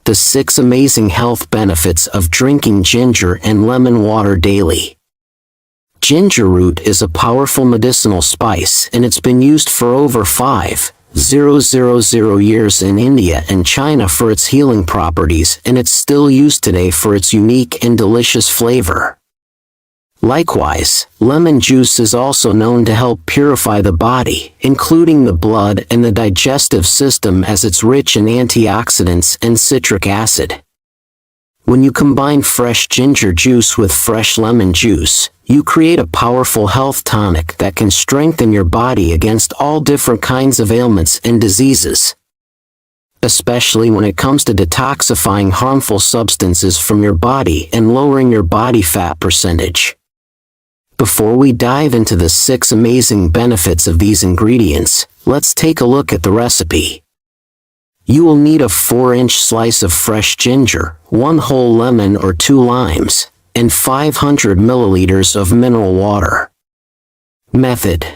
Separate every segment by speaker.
Speaker 1: the 6 amazing health benefits of drinking ginger and lemon water daily. Ginger root is a powerful medicinal spice, and it's been used for over 5,000 years in India and China for its healing properties, and it's still used today for its unique and delicious flavor. Likewise, lemon juice is also known to help purify the body, including the blood and the digestive system, as it's rich in antioxidants and citric acid. When you combine fresh ginger juice with fresh lemon juice, you create a powerful health tonic that can strengthen your body against all different kinds of ailments and diseases, especially when it comes to detoxifying harmful substances from your body and lowering your body fat percentage. Before we dive into the 6 amazing benefits of these ingredients, let's take a look at the recipe. You will need a 4-inch slice of fresh ginger, 1 whole lemon or 2 limes, and 500 milliliters of mineral water. Method: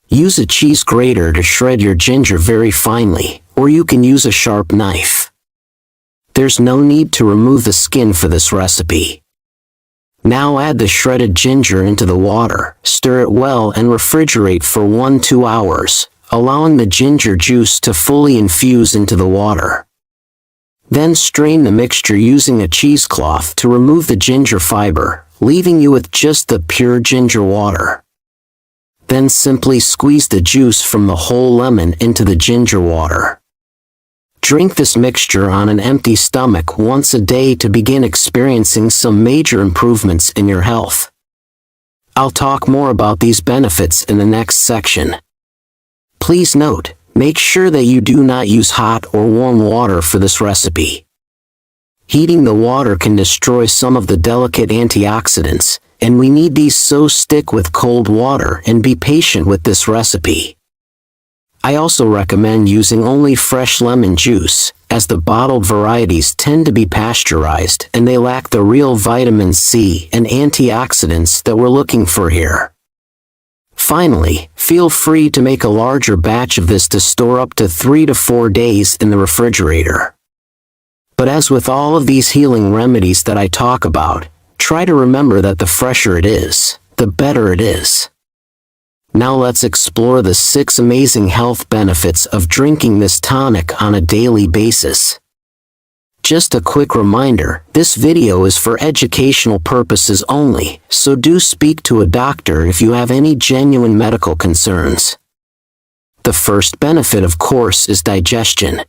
Speaker 1: use a cheese grater to shred your ginger very finely, or you can use a sharp knife. There's no need to remove the skin for this recipe. Now add the shredded ginger into the water, stir it well and refrigerate for 1–2 hours, allowing the ginger juice to fully infuse into the water. Then strain the mixture using a cheesecloth to remove the ginger fiber, leaving you with just the pure ginger water. Then simply squeeze the juice from the whole lemon into the ginger water. Drink this mixture on an empty stomach once a day to begin experiencing some major improvements in your health. I'll talk more about these benefits in the next section. Please note, make sure that you do not use hot or warm water for this recipe. Heating the water can destroy some of the delicate antioxidants, and we need these, so stick with cold water and be patient with this recipe. I also recommend using only fresh lemon juice, as the bottled varieties tend to be pasteurized and they lack the real vitamin C and antioxidants that we're looking for here. Finally, feel free to make a larger batch of this to store up to 3 to 4 days in the refrigerator. But as with all of these healing remedies that I talk about, try to remember that the fresher it is, the better it is. Now let's explore the 6 amazing health benefits of drinking this tonic on a daily basis. Just a quick reminder, this video is for educational purposes only, so do speak to a doctor if you have any genuine medical concerns. The first benefit, of course, is digestion.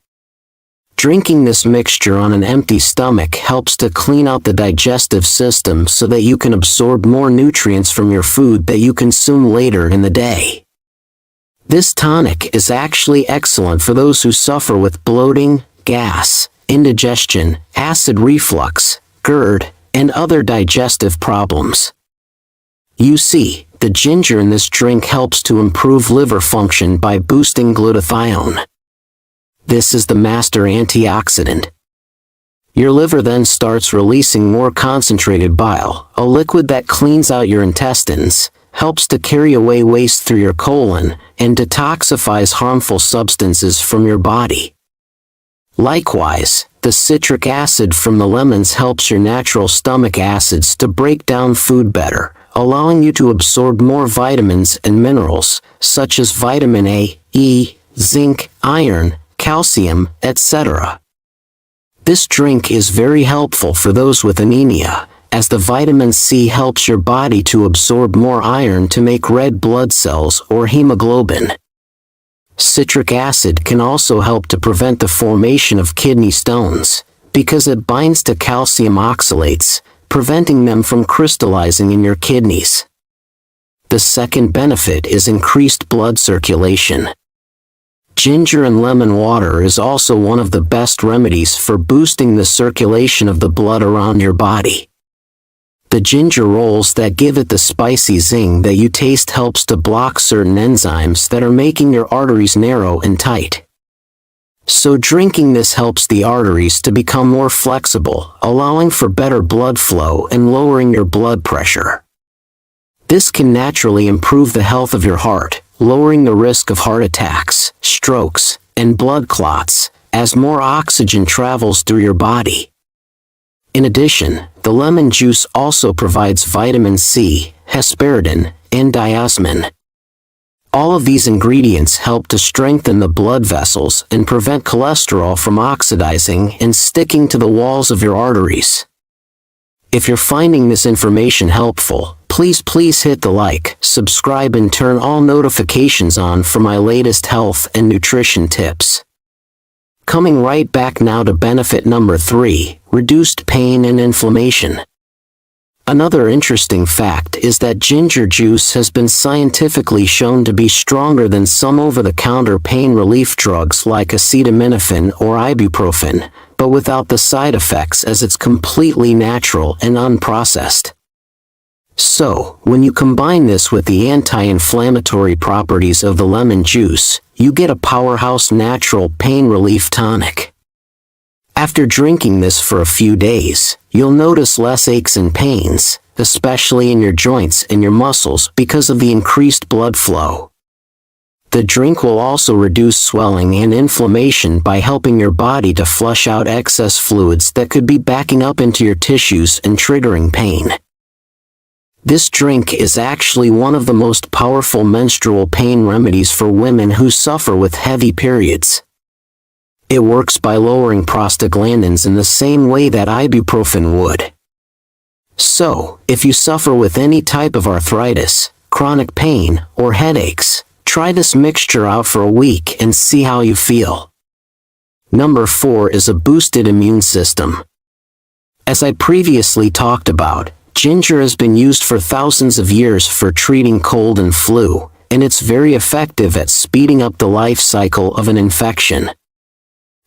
Speaker 1: Drinking this mixture on an empty stomach helps to clean out the digestive system so that you can absorb more nutrients from your food that you consume later in the day. This tonic is actually excellent for those who suffer with bloating, gas, indigestion, acid reflux, GERD, and other digestive problems. You see, the ginger in this drink helps to improve liver function by boosting glutathione. This is the master antioxidant. Your liver then starts releasing more concentrated bile, a liquid that cleans out your intestines, helps to carry away waste through your colon, and detoxifies harmful substances from your body. Likewise, the citric acid from the lemons helps your natural stomach acids to break down food better, allowing you to absorb more vitamins and minerals, such as vitamin A, E, zinc, iron, calcium, etc. This drink is very helpful for those with anemia, as the vitamin C helps your body to absorb more iron to make red blood cells or hemoglobin. Citric acid can also help to prevent the formation of kidney stones, because it binds to calcium oxalates, preventing them from crystallizing in your kidneys. The second benefit is increased blood circulation. Ginger and lemon water is also one of the best remedies for boosting the circulation of the blood around your body. The ginger rolls that give it the spicy zing that you taste helps to block certain enzymes that are making your arteries narrow and tight. So drinking this helps the arteries to become more flexible, allowing for better blood flow and lowering your blood pressure. This can naturally improve the health of your heart, lowering the risk of heart attacks, strokes, and blood clots, as more oxygen travels through your body. In addition, the lemon juice also provides vitamin C, hesperidin, and diosmin. All of these ingredients help to strengthen the blood vessels and prevent cholesterol from oxidizing and sticking to the walls of your arteries. If you're finding this information helpful, please hit the like, subscribe and turn all notifications on for my latest health and nutrition tips. Coming right back now to benefit number 3, reduced pain and inflammation. Another interesting fact is that ginger juice has been scientifically shown to be stronger than some over-the-counter pain relief drugs like acetaminophen or ibuprofen, but without the side effects as it's completely natural and unprocessed. So, when you combine this with the anti-inflammatory properties of the lemon juice, you get a powerhouse natural pain relief tonic. After drinking this for a few days, you'll notice less aches and pains, especially in your joints and your muscles because of the increased blood flow. The drink will also reduce swelling and inflammation by helping your body to flush out excess fluids that could be backing up into your tissues and triggering pain. This drink is actually one of the most powerful menstrual pain remedies for women who suffer with heavy periods. It works by lowering prostaglandins in the same way that ibuprofen would. So, if you suffer with any type of arthritis, chronic pain, or headaches, try this mixture out for a week and see how you feel. Number 4 is a boosted immune system. As I previously talked about, ginger has been used for thousands of years for treating cold and flu, and it's very effective at speeding up the life cycle of an infection.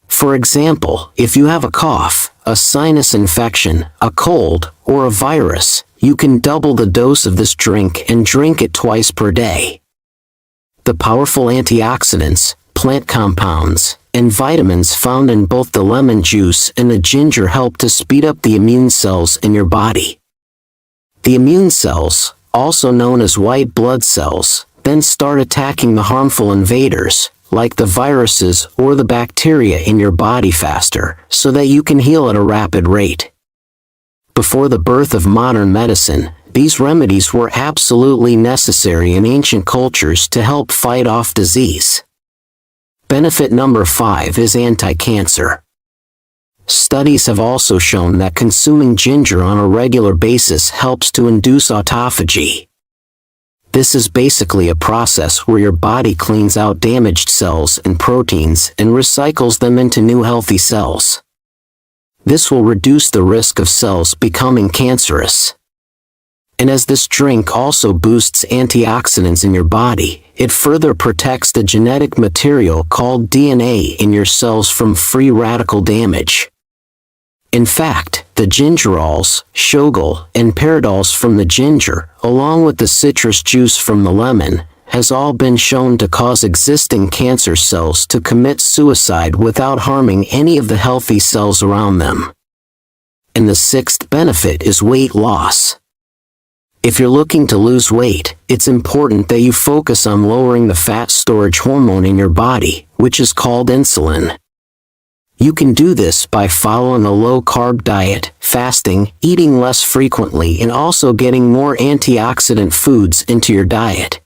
Speaker 1: For example, if you have a cough, a sinus infection, a cold, or a virus, you can double the dose of this drink and drink it twice per day. The powerful antioxidants, plant compounds, and vitamins found in both the lemon juice and the ginger help to speed up the immune cells in your body. The immune cells, also known as white blood cells, then start attacking the harmful invaders, like the viruses or the bacteria in your body faster, so that you can heal at a rapid rate. Before the birth of modern medicine, these remedies were absolutely necessary in ancient cultures to help fight off disease. Benefit number 5 is anti-cancer. Studies have also shown that consuming ginger on a regular basis helps to induce autophagy. This is basically a process where your body cleans out damaged cells and proteins and recycles them into new healthy cells. This will reduce the risk of cells becoming cancerous. And as this drink also boosts antioxidants in your body, it further protects the genetic material called DNA in your cells from free radical damage. In fact, the gingerols, shogal, and peridols from the ginger, along with the citrus juice from the lemon, has all been shown to cause existing cancer cells to commit suicide without harming any of the healthy cells around them. And the 6th benefit is weight loss. If you're looking to lose weight, it's important that you focus on lowering the fat storage hormone in your body, which is called insulin. You can do this by following a low-carb diet, fasting, eating less frequently, and also getting more antioxidant foods into your diet.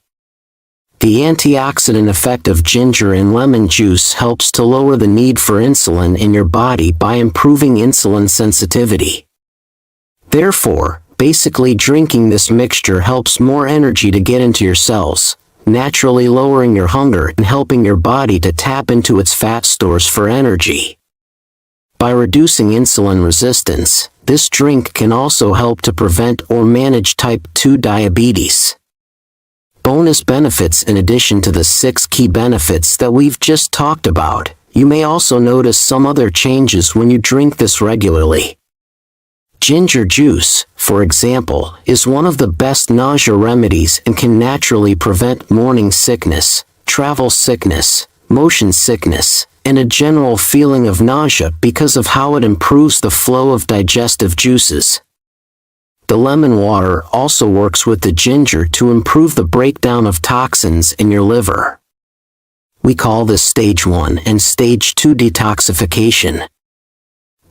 Speaker 1: The antioxidant effect of ginger and lemon juice helps to lower the need for insulin in your body by improving insulin sensitivity. Therefore, basically drinking this mixture helps more energy to get into your cells, naturally lowering your hunger and helping your body to tap into its fat stores for energy. By reducing insulin resistance, this drink can also help to prevent or manage type 2 diabetes. Bonus benefits: in addition to the 6 key benefits that we've just talked about, you may also notice some other changes when you drink this regularly. Ginger juice, for example, is one of the best nausea remedies and can naturally prevent morning sickness, travel sickness, motion sickness, and a general feeling of nausea because of how it improves the flow of digestive juices. The lemon water also works with the ginger to improve the breakdown of toxins in your liver. We call this stage 1 and stage 2 detoxification.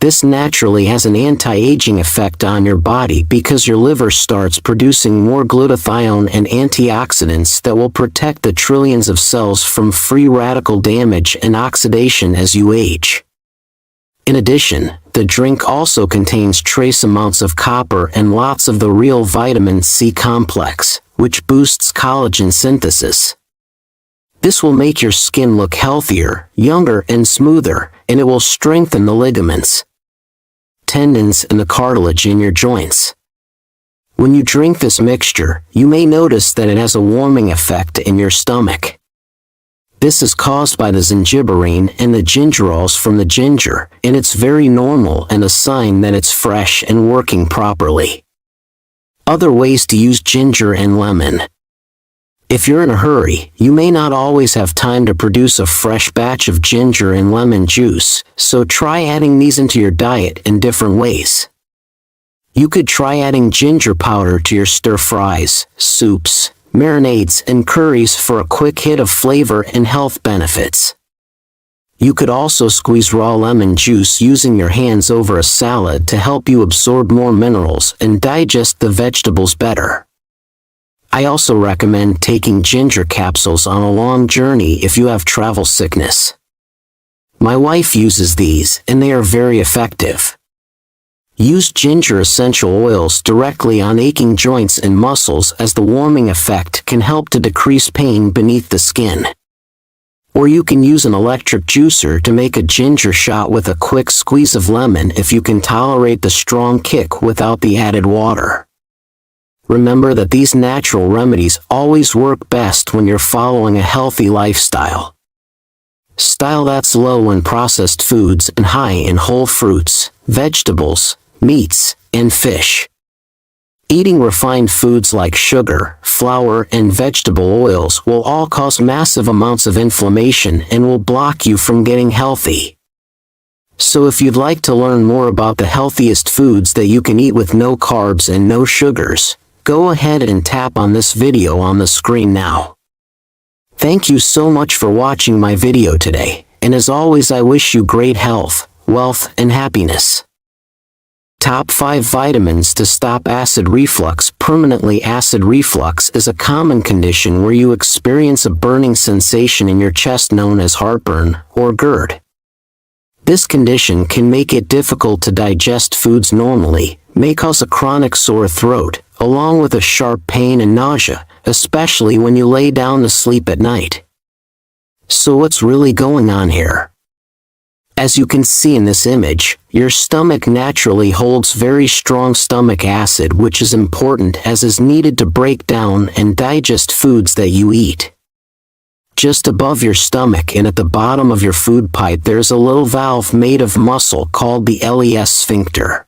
Speaker 1: This naturally has an anti-aging effect on your body because your liver starts producing more glutathione and antioxidants that will protect the trillions of cells from free radical damage and oxidation as you age. In addition, the drink also contains trace amounts of copper and lots of the real vitamin C complex, which boosts collagen synthesis. This will make your skin look healthier, younger, and smoother, and it will strengthen the ligaments, tendons, and the cartilage in your joints. When you drink this mixture, you may notice that it has a warming effect in your stomach. This is caused by the zingiberine and the gingerols from the ginger, and it's very normal and a sign that it's fresh and working properly. Other ways to use ginger and lemon. If you're in a hurry, you may not always have time to produce a fresh batch of ginger and lemon juice, so try adding these into your diet in different ways. You could try adding ginger powder to your stir-fries, soups, marinades, and curries for a quick hit of flavor and health benefits. You could also squeeze raw lemon juice using your hands over a salad to help you absorb more minerals and digest the vegetables better. I also recommend taking ginger capsules on a long journey if you have travel sickness. My wife uses these, and they are very effective. Use ginger essential oils directly on aching joints and muscles, as the warming effect can help to decrease pain beneath the skin. Or you can use an electric juicer to make a ginger shot with a quick squeeze of lemon if you can tolerate the strong kick without the added water. Remember that these natural remedies always work best when you're following a healthy lifestyle. Style that's low in processed foods and high in whole fruits, vegetables, meats, and fish. Eating refined foods like sugar, flour, and vegetable oils will all cause massive amounts of inflammation and will block you from getting healthy. So if you'd like to learn more about the healthiest foods that you can eat with no carbs and no sugars, go ahead and tap on this video on the screen now. Thank you so much for watching my video today, and as always I wish you great health, wealth, and happiness. Top 5 vitamins to stop acid reflux. Permanently acid reflux is a common condition where you experience a burning sensation in your chest known as heartburn or GERD. This condition can make it difficult to digest foods normally, may cause a chronic sore throat, along with a sharp pain and nausea, especially when you lay down to sleep at night. So what's really going on here? As you can see in this image, your stomach naturally holds very strong stomach acid, which is important as is needed to break down and digest foods that you eat. Just above your stomach and at the bottom of your food pipe there's a little valve made of muscle called the LES sphincter.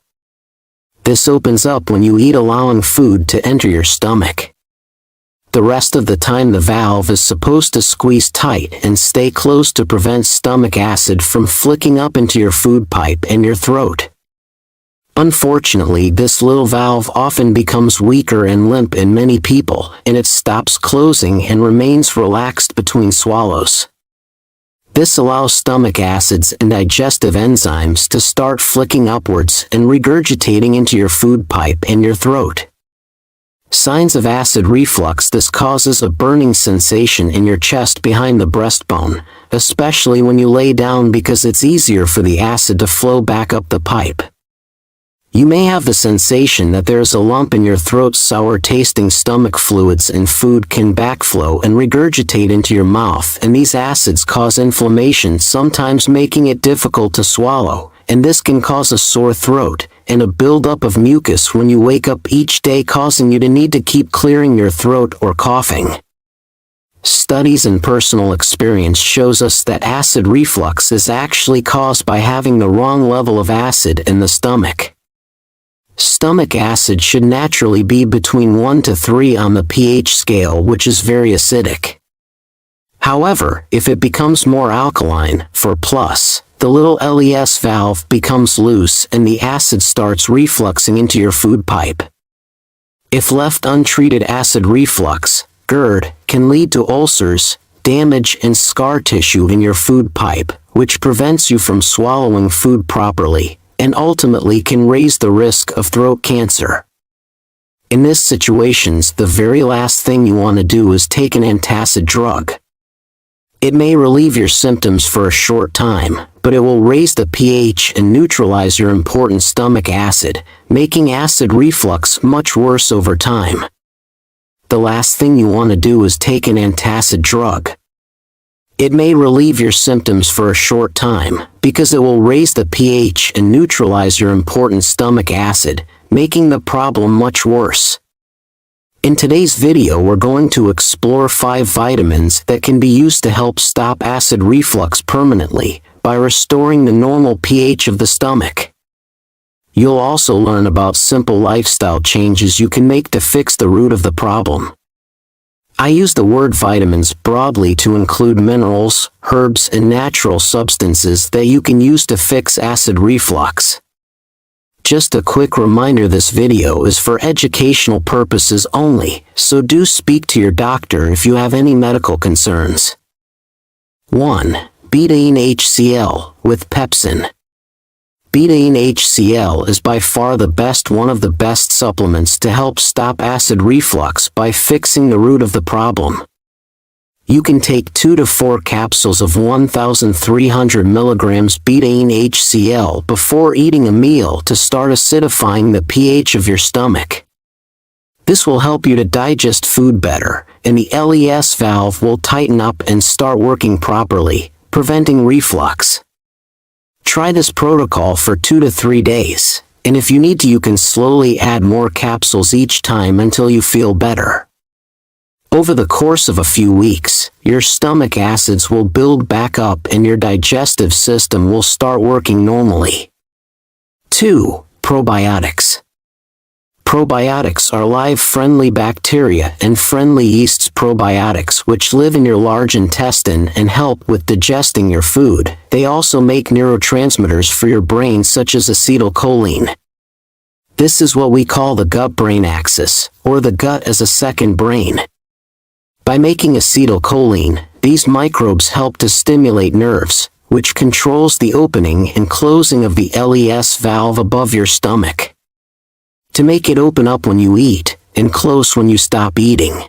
Speaker 1: This opens up when you eat, allowing food to enter your stomach. The rest of the time the valve is supposed to squeeze tight and stay closed to prevent stomach acid from flicking up into your food pipe and your throat. Unfortunately, this little valve often becomes weaker and limp in many people, and it stops closing and remains relaxed between swallows. This allows stomach acids and digestive enzymes to start flicking upwards and regurgitating into your food pipe and your throat. Signs of acid reflux: this causes a burning sensation in your chest behind the breastbone, especially when you lay down because it's easier for the acid to flow back up the pipe. You may have the sensation that there is a lump in your throat. Sour-tasting stomach fluids and food can backflow and regurgitate into your mouth, and these acids cause inflammation, sometimes making it difficult to swallow, and this can cause a sore throat and a buildup of mucus when you wake up each day, causing you to need to keep clearing your throat or coughing. Studies and personal experience shows us that acid reflux is actually caused by having the wrong level of acid in the stomach. Stomach acid should naturally be between 1 to 3 on the pH scale, which is very acidic. However, if it becomes more alkaline, for plus, the little LES valve becomes loose and the acid starts refluxing into your food pipe. If left untreated, acid reflux, GERD, can lead to ulcers, damage and scar tissue in your food pipe, which prevents you from swallowing food properly, and ultimately can raise the risk of throat cancer. In these situations, the very last thing you want to do is take an antacid drug. It may relieve your symptoms for a short time, but it will raise the pH and neutralize your important stomach acid, making acid reflux much worse over time. The last thing you want to do is take an antacid drug. It may relieve your symptoms for a short time, because it will raise the pH and neutralize your important stomach acid, making the problem much worse. In today's video, we're going to explore 5 vitamins that can be used to help stop acid reflux permanently by restoring the normal pH of the stomach. You'll also learn about simple lifestyle changes you can make to fix the root of the problem. I use the word vitamins broadly to include minerals, herbs, and natural substances that you can use to fix acid reflux. Just a quick reminder, this video is for educational purposes only, so do speak to your doctor if you have any medical concerns. 1. Betaine HCl with pepsin. Betaine HCl is by far one of the best supplements to help stop acid reflux by fixing the root of the problem. You can take 2 to 4 capsules of 1,300 mg betaine HCl before eating a meal to start acidifying the pH of your stomach. This will help you to digest food better, and the LES valve will tighten up and start working properly, preventing reflux. Try this protocol for 2 to 3 days, and if you need to, you can slowly add more capsules each time until you feel better. Over the course of a few weeks, your stomach acids will build back up and your digestive system will start working normally. 2. Probiotics. Probiotics are live friendly bacteria and friendly yeasts. Probiotics, which live in your large intestine and help with digesting your food. They also make neurotransmitters for your brain such as acetylcholine. This is what we call the gut-brain axis, or the gut as a second brain. By making acetylcholine, these microbes help to stimulate nerves, which controls the opening and closing of the LES valve above your stomach, to make it open up when you eat, and close when you stop eating.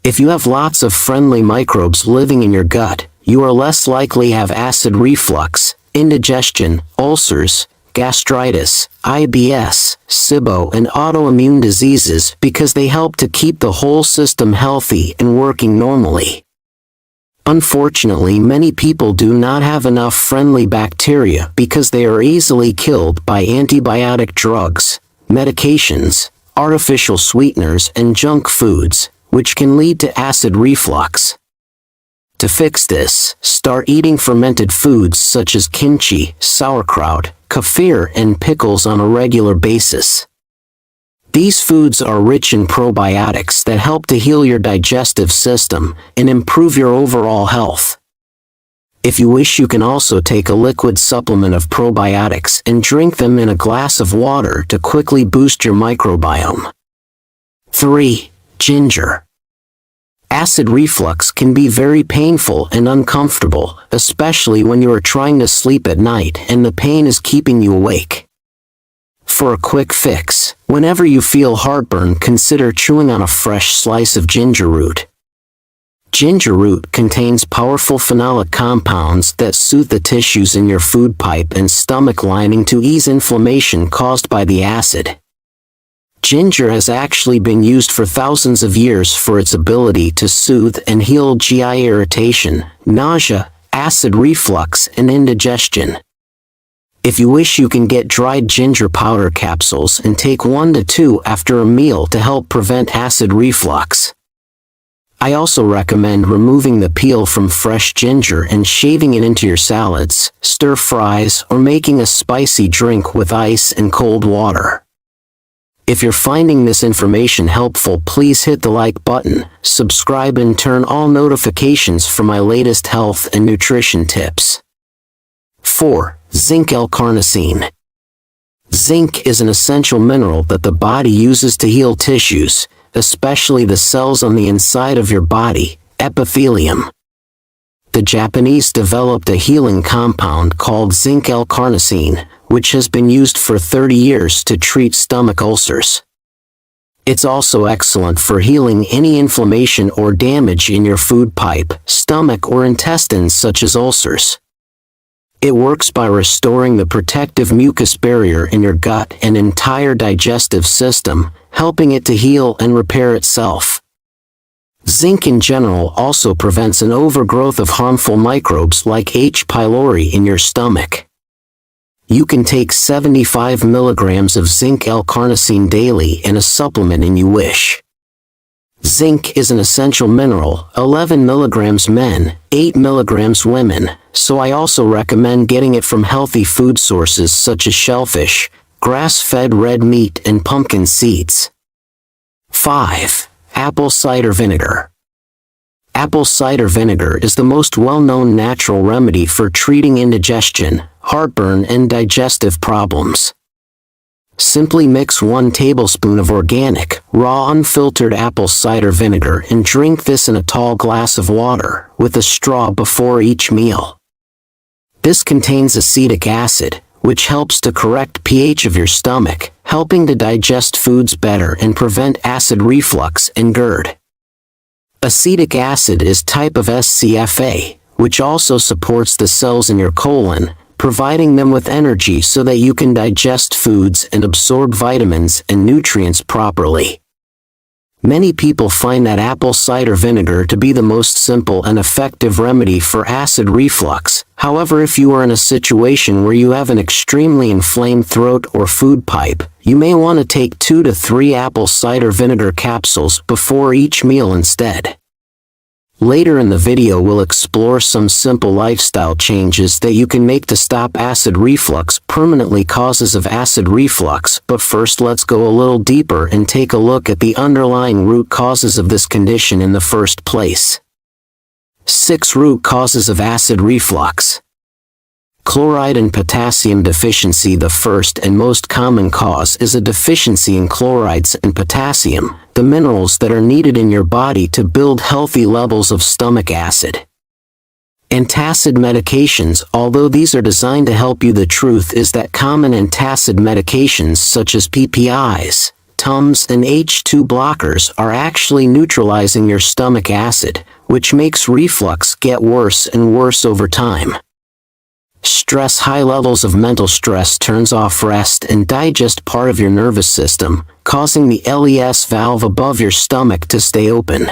Speaker 1: If you have lots of friendly microbes living in your gut, you are less likely to have acid reflux, indigestion, ulcers, gastritis, IBS, SIBO, and autoimmune diseases because they help to keep the whole system healthy and working normally. Unfortunately, many people do not have enough friendly bacteria because they are easily killed by antibiotic drugs, medications, artificial sweeteners, and junk foods, which can lead to acid reflux. To fix this, start eating fermented foods such as kimchi, sauerkraut, kefir, and pickles on a regular basis. These foods are rich in probiotics that help to heal your digestive system and improve your overall health. If you wish, you can also take a liquid supplement of probiotics and drink them in a glass of water to quickly boost your microbiome. 3. Ginger. Acid reflux can be very painful and uncomfortable, especially when you are trying to sleep at night and the pain is keeping you awake. For a quick fix, whenever you feel heartburn, consider chewing on a fresh slice of ginger root. Ginger root contains powerful phenolic compounds that soothe the tissues in your food pipe and stomach lining to ease inflammation caused by the acid. Ginger has actually been used for thousands of years for its ability to soothe and heal GI irritation, nausea, acid reflux, and indigestion. If you wish, you can get dried ginger powder capsules and take 1 to 2 after a meal to help prevent acid reflux. I also recommend removing the peel from fresh ginger and shaving it into your salads, stir fries, or making a spicy drink with ice and cold water. If you're finding this information helpful, please hit the like button, subscribe, and turn all notifications for my latest health and nutrition tips. 4. Zinc L-carnosine. Zinc is an essential mineral that the body uses to heal tissues, especially the cells on the inside of your body, epithelium. The Japanese developed a healing compound called zinc L-carnosine, which has been used for 30 years to treat stomach ulcers. It's also excellent for healing any inflammation or damage in your food pipe, stomach or intestines such as ulcers. It works by restoring the protective mucus barrier in your gut and entire digestive system, helping it to heal and repair itself. Zinc in general also prevents an overgrowth of harmful microbes like H. pylori in your stomach. You can take 75 milligrams of zinc L-carnosine daily in a supplement and you wish. Zinc is an essential mineral, 11 milligrams men, 8 milligrams women, so I also recommend getting it from healthy food sources such as shellfish, grass-fed red meat and pumpkin seeds. 5. Apple cider vinegar. Apple cider vinegar is the most well-known natural remedy for treating indigestion, heartburn and digestive problems. Simply mix 1 tablespoon of organic, raw unfiltered apple cider vinegar and drink this in a tall glass of water, with a straw before each meal. This contains acetic acid, which helps to correct pH of your stomach, helping to digest foods better and prevent acid reflux and GERD. Acetic acid is type of SCFA, which also supports the cells in your colon, providing them with energy so that you can digest foods and absorb vitamins and nutrients properly. Many people find that apple cider vinegar to be the most simple and effective remedy for acid reflux. However, if you are in a situation where you have an extremely inflamed throat or food pipe, you may want to take 2 to 3 apple cider vinegar capsules before each meal instead. Later in the video we'll explore some simple lifestyle changes that you can make to stop acid reflux, permanently causes of acid reflux, but first let's go a little deeper and take a look at the underlying root causes of this condition in the first place. 6 root causes of acid reflux. Chloride and potassium deficiency. The first and most common cause is a deficiency in chlorides and potassium, the minerals that are needed in your body to build healthy levels of stomach acid. Antacid medications. Although these are designed to help you, the truth is that common antacid medications such as PPIs, Tums and H2 blockers are actually neutralizing your stomach acid, which makes reflux get worse and worse over time. Stress. High levels of mental stress turns off rest and digest part of your nervous system, causing the LES valve above your stomach to stay open.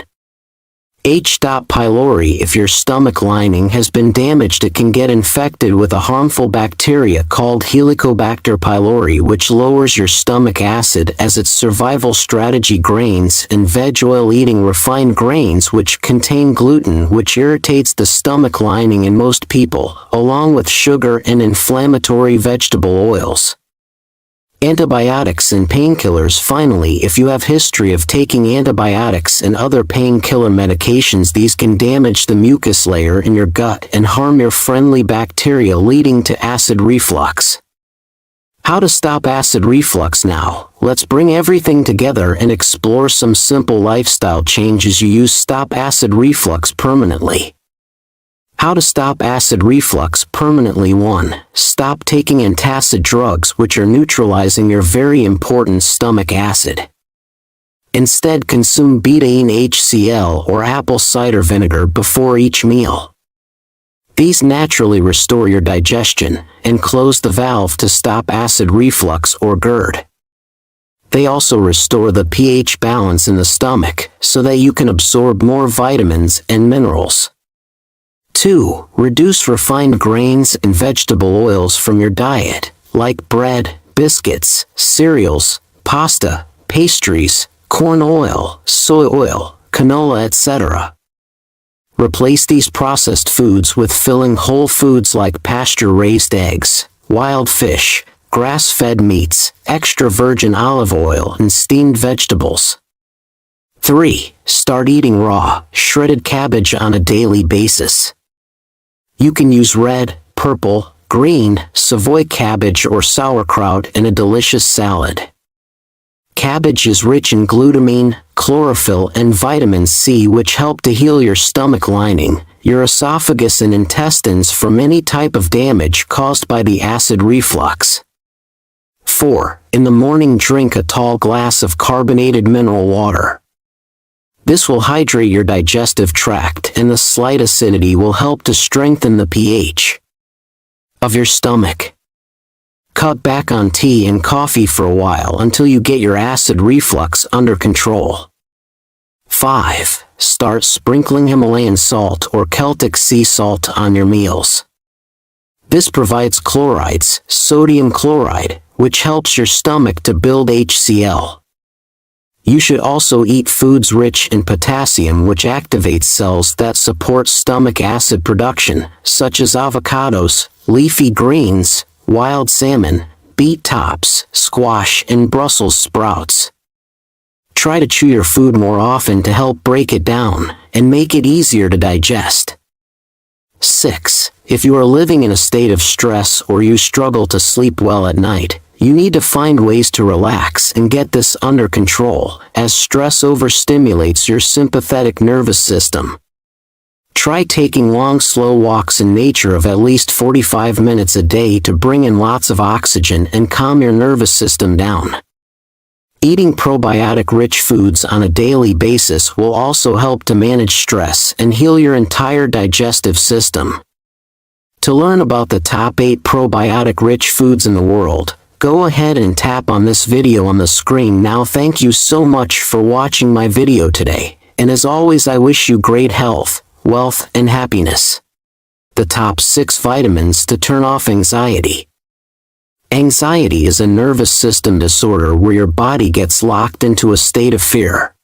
Speaker 1: H. pylori. If your stomach lining has been damaged, it can get infected with a harmful bacteria called Helicobacter pylori, which lowers your stomach acid as its survival strategy. Grains and veg oil. Eating refined grains which contain gluten, which irritates the stomach lining in most people, along with sugar and inflammatory vegetable oils. Antibiotics and painkillers. Finally, if you have history of taking antibiotics and other painkiller medications, these can damage the mucus layer in your gut and harm your friendly bacteria, leading to acid reflux. How to stop acid reflux? Now, let's bring everything together and explore some simple lifestyle changes you use to stop acid reflux permanently. How to stop acid reflux permanently. 1. Stop taking antacid drugs, which are neutralizing your very important stomach acid. Instead, consume betaine HCl or apple cider vinegar before each meal. These naturally restore your digestion and close the valve to stop acid reflux or GERD. They also restore the pH balance in the stomach so that you can absorb more vitamins and minerals. 2. Reduce refined grains and vegetable oils from your diet, like bread, biscuits, cereals, pasta, pastries, corn oil, soy oil, canola, etc. Replace these processed foods with filling whole foods like pasture-raised eggs, wild fish, grass-fed meats, extra virgin olive oil, and steamed vegetables. 3. Start eating raw, shredded cabbage on a daily basis. You can use red, purple, green, Savoy cabbage or sauerkraut in a delicious salad. Cabbage is rich in glutamine, chlorophyll, and vitamin C, which help to heal your stomach lining, your esophagus and intestines from any type of damage caused by the acid reflux. 4. In the morning, drink a tall glass of carbonated mineral water. This will hydrate your digestive tract, and the slight acidity will help to strengthen the pH of your stomach. Cut back on tea and coffee for a while until you get your acid reflux under control. 5. Start sprinkling Himalayan salt or Celtic sea salt on your meals. This provides chlorides, sodium chloride, which helps your stomach to build HCl. You should also eat foods rich in potassium, which activates cells that support stomach acid production, such as avocados, leafy greens, wild salmon, beet tops, squash, and Brussels sprouts. Try to chew your food more often to help break it down and make it easier to digest. 6. If you are living in a state of stress or you struggle to sleep well at night, you need to find ways to relax and get this under control, as stress overstimulates your sympathetic nervous system. Try taking long, slow walks in nature of at least 45 minutes a day to bring in lots of oxygen and calm your nervous system down. Eating probiotic-rich foods on a daily basis will also help to manage stress and heal your entire digestive system. To learn about the top 8 probiotic-rich foods in the world, go ahead and tap on this video on the screen now. Thank you so much for watching my video today, and as always, I wish you great health, wealth, and happiness. The top 6 vitamins to turn off anxiety. Anxiety is a nervous system disorder where your body gets locked into a state of fear.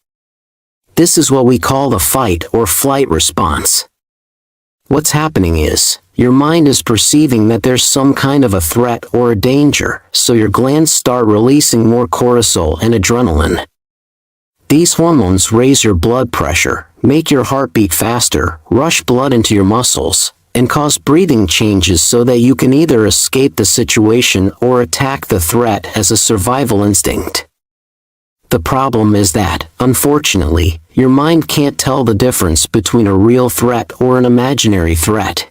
Speaker 1: This is what we call the fight or flight response. What's happening is, your mind is perceiving that there's some kind of a threat or a danger, so your glands start releasing more cortisol and adrenaline. These hormones raise your blood pressure, make your heart beat faster, rush blood into your muscles, and cause breathing changes so that you can either escape the situation or attack the threat as a survival instinct. The problem is that, unfortunately, your mind can't tell the difference between a real threat or an imaginary threat.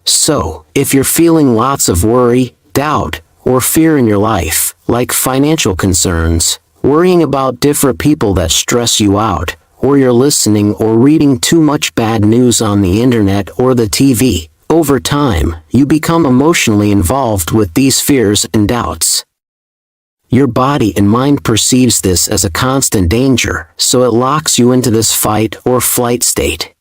Speaker 1: So, if you're feeling lots of worry, doubt, or fear in your life, like financial concerns, worrying about different people that stress you out, or you're listening or reading too much bad news on the internet or the TV, over time, you become emotionally involved with these fears and doubts. Your body and mind perceives this as a constant danger, so it locks you into this fight or flight state.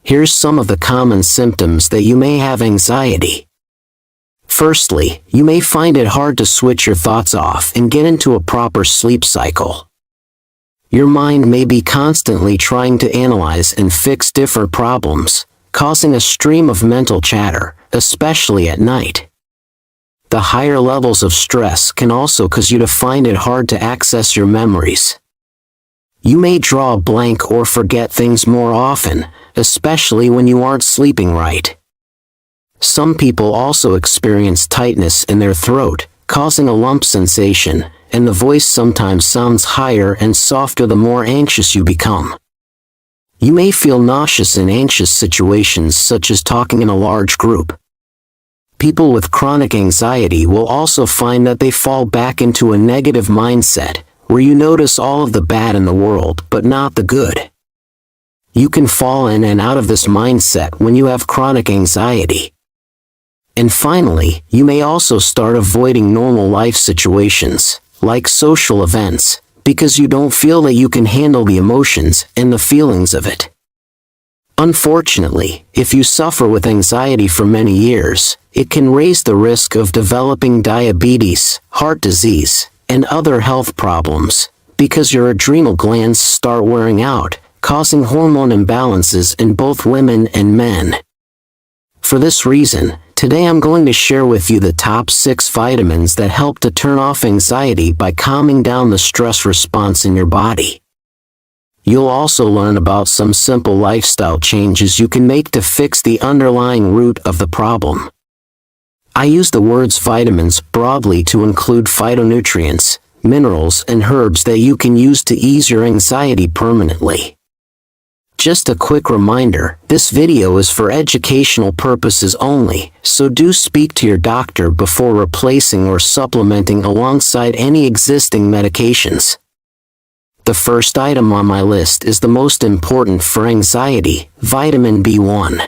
Speaker 1: Here's some of the common symptoms that you may have anxiety. Firstly, you may find it hard to switch your thoughts off and get into a proper sleep cycle. Your mind may be constantly trying to analyze and fix different problems, causing a stream of mental chatter, especially at night. The higher levels of stress can also cause you to find it hard to access your memories. You may draw a blank or forget things more often, especially when you aren't sleeping right. Some people also experience tightness in their throat, causing a lump sensation, and the voice sometimes sounds higher and softer the more anxious you become. You may feel nauseous in anxious situations such as talking in a large group. People with chronic anxiety will also find that they fall back into a negative mindset, where you notice all of the bad in the world but not the good. You can fall in and out of this mindset when you have chronic anxiety. And finally, you may also start avoiding normal life situations, like social events, because you don't feel that you can handle the emotions and the feelings of it. Unfortunately, if you suffer with anxiety for many years, it can raise the risk of developing diabetes, heart disease, and other health problems, because your adrenal glands start wearing out, causing hormone imbalances in both women and men. For this reason, today I'm going to share with you the top 6 vitamins that help to turn off anxiety by calming down the stress response in your body. You'll also learn about some simple lifestyle changes you can make to fix the underlying root of the problem. I use the words vitamins broadly to include phytonutrients, minerals, and herbs that you can use to ease your anxiety permanently. Just a quick reminder, this video is for educational purposes only, so do speak to your doctor before replacing or supplementing alongside any existing medications. The first item on my list is the most important for anxiety, vitamin B1.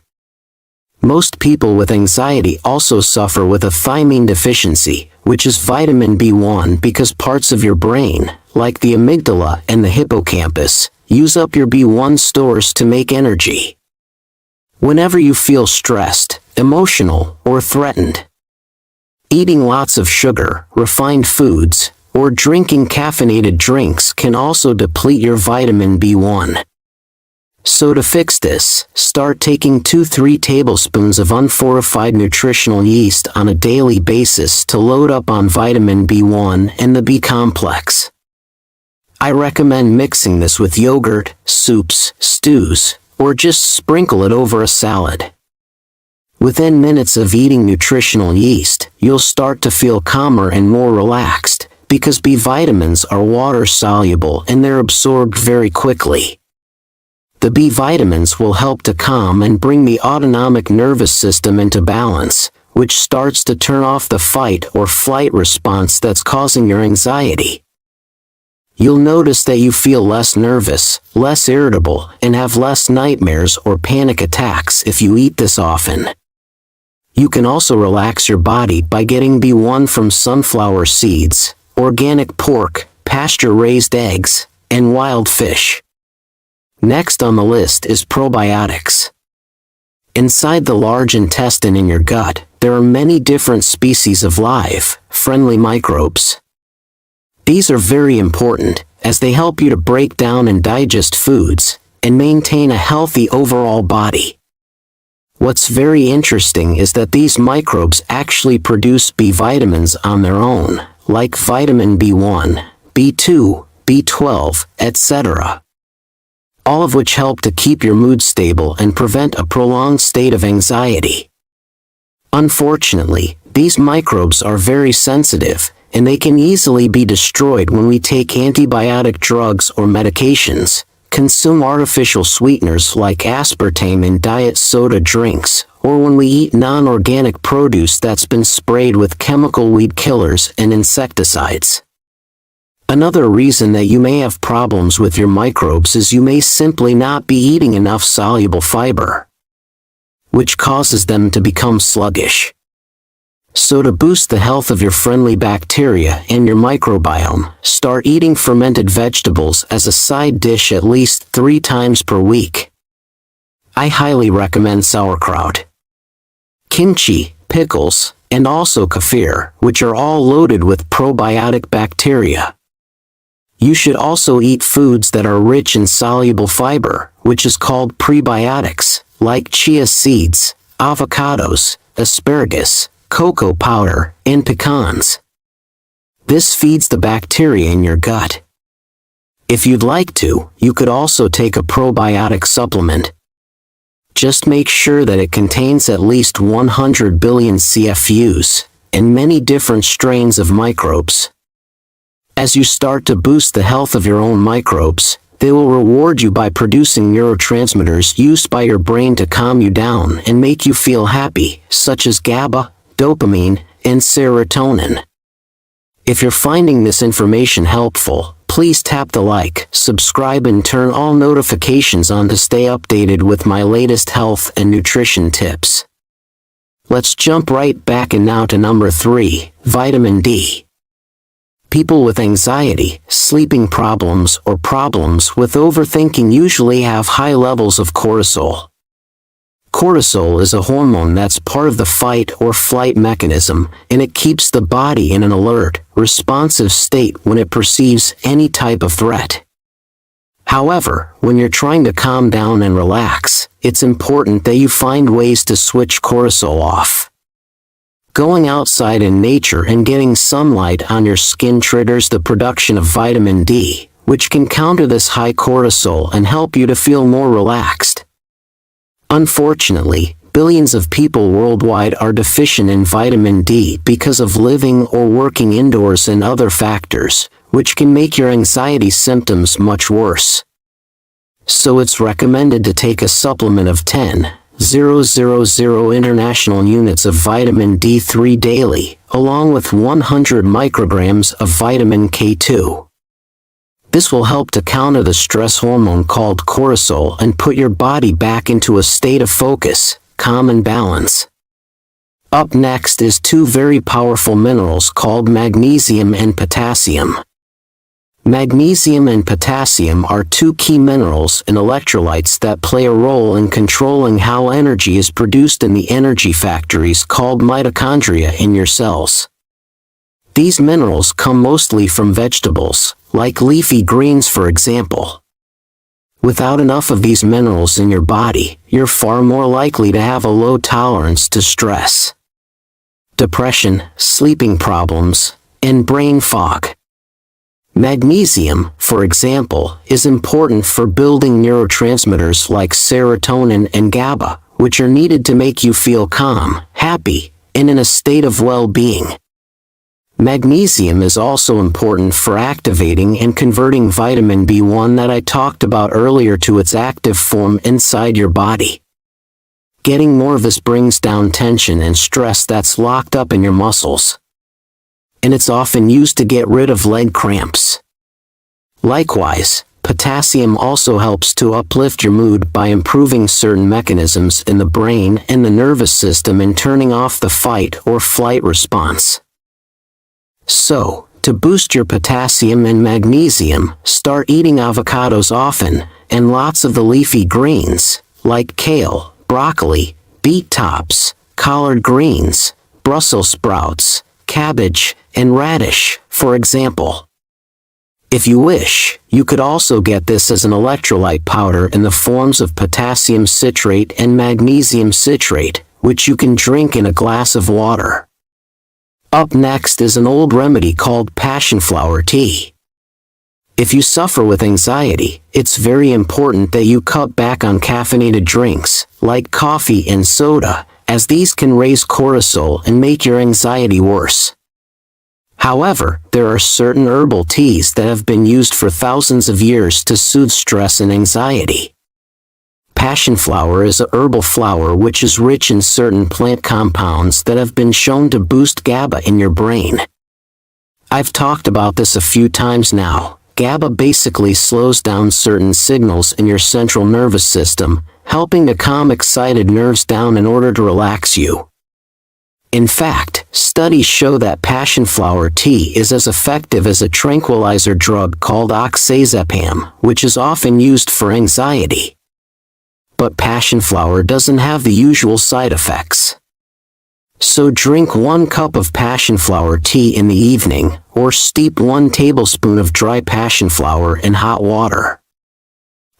Speaker 1: Most people with anxiety also suffer with a thiamine deficiency, which is vitamin B1 because parts of your brain, like the amygdala and the hippocampus, use up your B1 stores to make energy. Whenever you feel stressed, emotional, or threatened, eating lots of sugar, refined foods, or drinking caffeinated drinks can also deplete your vitamin B1. So to fix this, start taking 2-3 tablespoons of unfortified nutritional yeast on a daily basis to load up on vitamin B1 and the B complex. I recommend mixing this with yogurt, soups, stews, or just sprinkle it over a salad. Within minutes of eating nutritional yeast, you'll start to feel calmer and more relaxed, because B vitamins are water-soluble and they're absorbed very quickly. The B vitamins will help to calm and bring the autonomic nervous system into balance, which starts to turn off the fight or flight response that's causing your anxiety. You'll notice that you feel less nervous, less irritable, and have less nightmares or panic attacks if you eat this often. You can also relax your body by getting B1 from sunflower seeds, organic pork, pasture-raised eggs, and wild fish. Next on the list is probiotics. Inside the large intestine in your gut, there are many different species of live, friendly microbes. These are very important, as they help you to break down and digest foods, and maintain a healthy overall body. What's very interesting is that these microbes actually produce B vitamins on their own, like vitamin B1, B2, B12, etc. All of which help to keep your mood stable and prevent a prolonged state of anxiety. Unfortunately, these microbes are very sensitive, and they can easily be destroyed when we take antibiotic drugs or medications, consume artificial sweeteners like aspartame in diet soda drinks, or when we eat non-organic produce that's been sprayed with chemical weed killers and insecticides. Another reason that you may have problems with your microbes is you may simply not be eating enough soluble fiber, which causes them to become sluggish. So to boost the health of your friendly bacteria and your microbiome, start eating fermented vegetables as a side dish at least 3 times per week. I highly recommend sauerkraut, kimchi, pickles, and also kefir, which are all loaded with probiotic bacteria. You should also eat foods that are rich in soluble fiber, which is called prebiotics, like chia seeds, avocados, asparagus, cocoa powder, and pecans. This feeds the bacteria in your gut. If you'd like to, you could also take a probiotic supplement. Just make sure that it contains at least 100 billion CFUs, and many different strains of microbes. As you start to boost the health of your own microbes, they will reward you by producing neurotransmitters used by your brain to calm you down and make you feel happy, such as GABA, dopamine, and serotonin. If you're finding this information helpful, please tap the like, subscribe, and turn all notifications on to stay updated with my latest health and nutrition tips. Let's jump right back and now to number 3, vitamin D. People with anxiety, sleeping problems, or problems with overthinking usually have high levels of cortisol. Cortisol is a hormone that's part of the fight or flight mechanism, and it keeps the body in an alert, responsive state when it perceives any type of threat. However, when you're trying to calm down and relax, it's important that you find ways to switch cortisol off. Going outside in nature and getting sunlight on your skin triggers the production of vitamin D, which can counter this high cortisol and help you to feel more relaxed. Unfortunately, billions of people worldwide are deficient in vitamin D because of living or working indoors and other factors, which can make your anxiety symptoms much worse. So it's recommended to take a supplement of 10,000 international units of vitamin D3 daily, along with 100 micrograms of vitamin K2. This will help to counter the stress hormone called cortisol and put your body back into a state of focus, calm and balance. Up next is two very powerful minerals called magnesium and potassium. Magnesium and potassium are two key minerals and electrolytes that play a role in controlling how energy is produced in the energy factories called mitochondria in your cells. These minerals come mostly from vegetables, like leafy greens for example. Without enough of these minerals in your body, you're far more likely to have a low tolerance to stress, depression, sleeping problems, and brain fog. Magnesium, for example, is important for building neurotransmitters like serotonin and GABA, which are needed to make you feel calm, happy, and in a state of well-being. Magnesium is also important for activating and converting vitamin B1 that I talked about earlier to its active form inside your body. Getting more of this brings down tension and stress that's locked up in your muscles. And it's often used to get rid of leg cramps. Likewise, potassium also helps to uplift your mood by improving certain mechanisms in the brain and the nervous system and turning off the fight or flight response. So, to boost your potassium and magnesium, start eating avocados often, and lots of the leafy greens, like kale, broccoli, beet tops, collard greens, Brussels sprouts, cabbage, and radish, for example. If you wish, you could also get this as an electrolyte powder in the forms of potassium citrate and magnesium citrate, which you can drink in a glass of water. Up next is an old remedy called passionflower tea. If you suffer with anxiety, it's very important that you cut back on caffeinated drinks, like coffee and soda, as these can raise cortisol and make your anxiety worse. However, there are certain herbal teas that have been used for thousands of years to soothe stress and anxiety. Passionflower is a herbal flower which is rich in certain plant compounds that have been shown to boost GABA in your brain. I've talked about this a few times now. GABA basically slows down certain signals in your central nervous system, helping to calm excited nerves down in order to relax you. In fact, studies show that passionflower tea is as effective as a tranquilizer drug called oxazepam, which is often used for anxiety. But passionflower doesn't have the usual side effects. So drink 1 cup of passionflower tea in the evening, or steep 1 tablespoon of dry passionflower in hot water.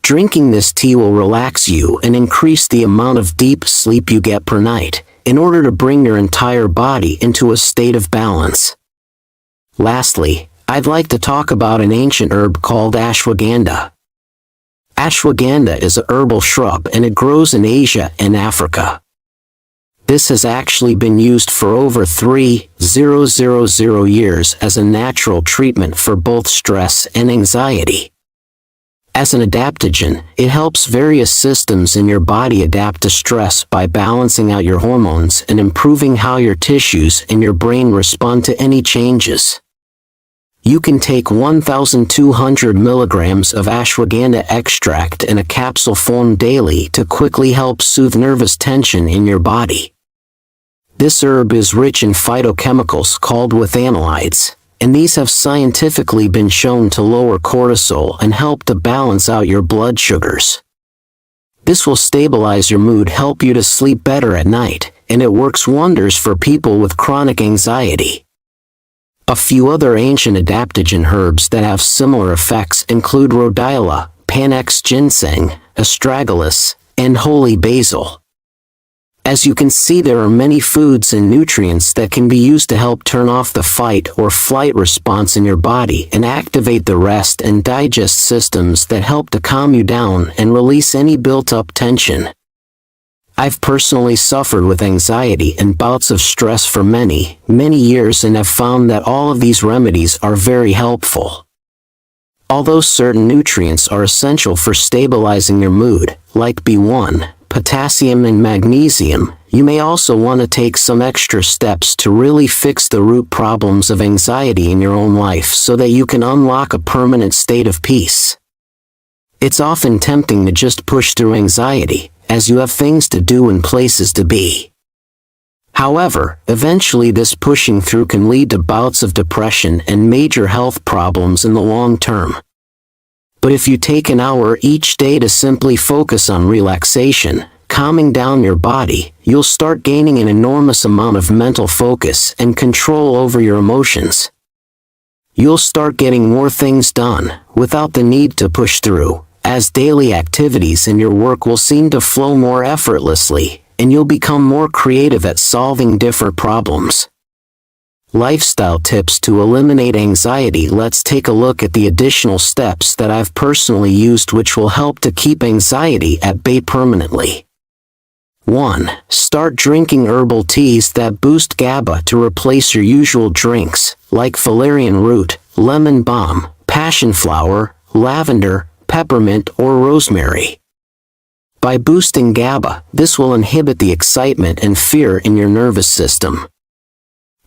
Speaker 1: Drinking this tea will relax you and increase the amount of deep sleep you get per night, in order to bring your entire body into a state of balance. Lastly, I'd like to talk about an ancient herb called ashwagandha. Ashwagandha is a herbal shrub and it grows in Asia and Africa. This has actually been used for over 3,000 years as a natural treatment for both stress and anxiety. As an adaptogen, it helps various systems in your body adapt to stress by balancing out your hormones and improving how your tissues and your brain respond to any changes. You can take 1,200 milligrams of ashwagandha extract in a capsule form daily to quickly help soothe nervous tension in your body. This herb is rich in phytochemicals called withanolides, and these have scientifically been shown to lower cortisol and help to balance out your blood sugars. This will stabilize your mood, help you to sleep better at night, and it works wonders for people with chronic anxiety. A few other ancient adaptogen herbs that have similar effects include rhodiola, panax ginseng, astragalus, and holy basil. As you can see, there are many foods and nutrients that can be used to help turn off the fight or flight response in your body and activate the rest and digest systems that help to calm you down and release any built-up tension. I've personally suffered with anxiety and bouts of stress for many, many years and have found that all of these remedies are very helpful. Although certain nutrients are essential for stabilizing your mood, like B1, potassium and magnesium, you may also want to take some extra steps to really fix the root problems of anxiety in your own life so that you can unlock a permanent state of peace. It's often tempting to just push through anxiety, as you have things to do and places to be. However, eventually this pushing through can lead to bouts of depression and major health problems in the long term. But if you take an hour each day to simply focus on relaxation, calming down your body, you'll start gaining an enormous amount of mental focus and control over your emotions. You'll start getting more things done, without the need to push through, as daily activities in your work will seem to flow more effortlessly, and you'll become more creative at solving different problems. Lifestyle tips to eliminate anxiety. Let's take a look at the additional steps that I've personally used which will help to keep anxiety at bay permanently. 1. Start drinking herbal teas that boost GABA to replace your usual drinks, like valerian root, lemon balm, passion flower, lavender, peppermint or rosemary. By boosting GABA, this will inhibit the excitement and fear in your nervous system.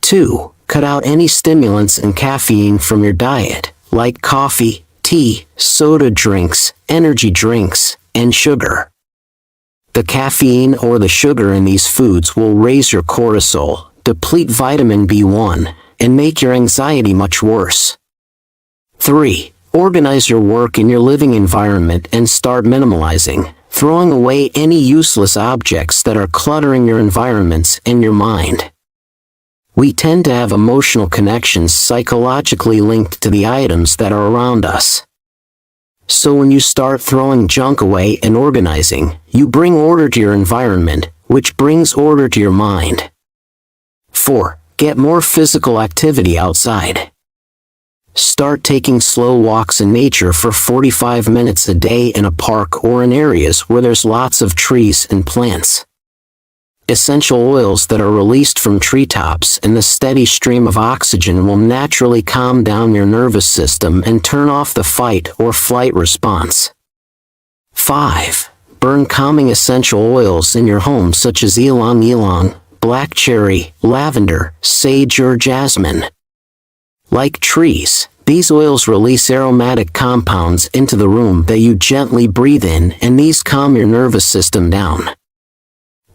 Speaker 1: 2. Cut out any stimulants and caffeine from your diet, like coffee, tea, soda drinks, energy drinks, and sugar. The caffeine or the sugar in these foods will raise your cortisol, deplete vitamin B1, and make your anxiety much worse. 3. Organize your work in your living environment and start minimalizing, throwing away any useless objects that are cluttering your environments and your mind. We tend to have emotional connections psychologically linked to the items that are around us. So when you start throwing junk away and organizing, you bring order to your environment, which brings order to your mind. 4. Get more physical activity outside. Start taking slow walks in nature for 45 minutes a day in a park or in areas where there's lots of trees and plants. Essential oils that are released from treetops and the steady stream of oxygen will naturally calm down your nervous system and turn off the fight or flight response. 5. Burn calming essential oils in your home such as ylang ylang, black cherry, lavender, sage or jasmine. Like trees, these oils release aromatic compounds into the room that you gently breathe in, and these calm your nervous system down.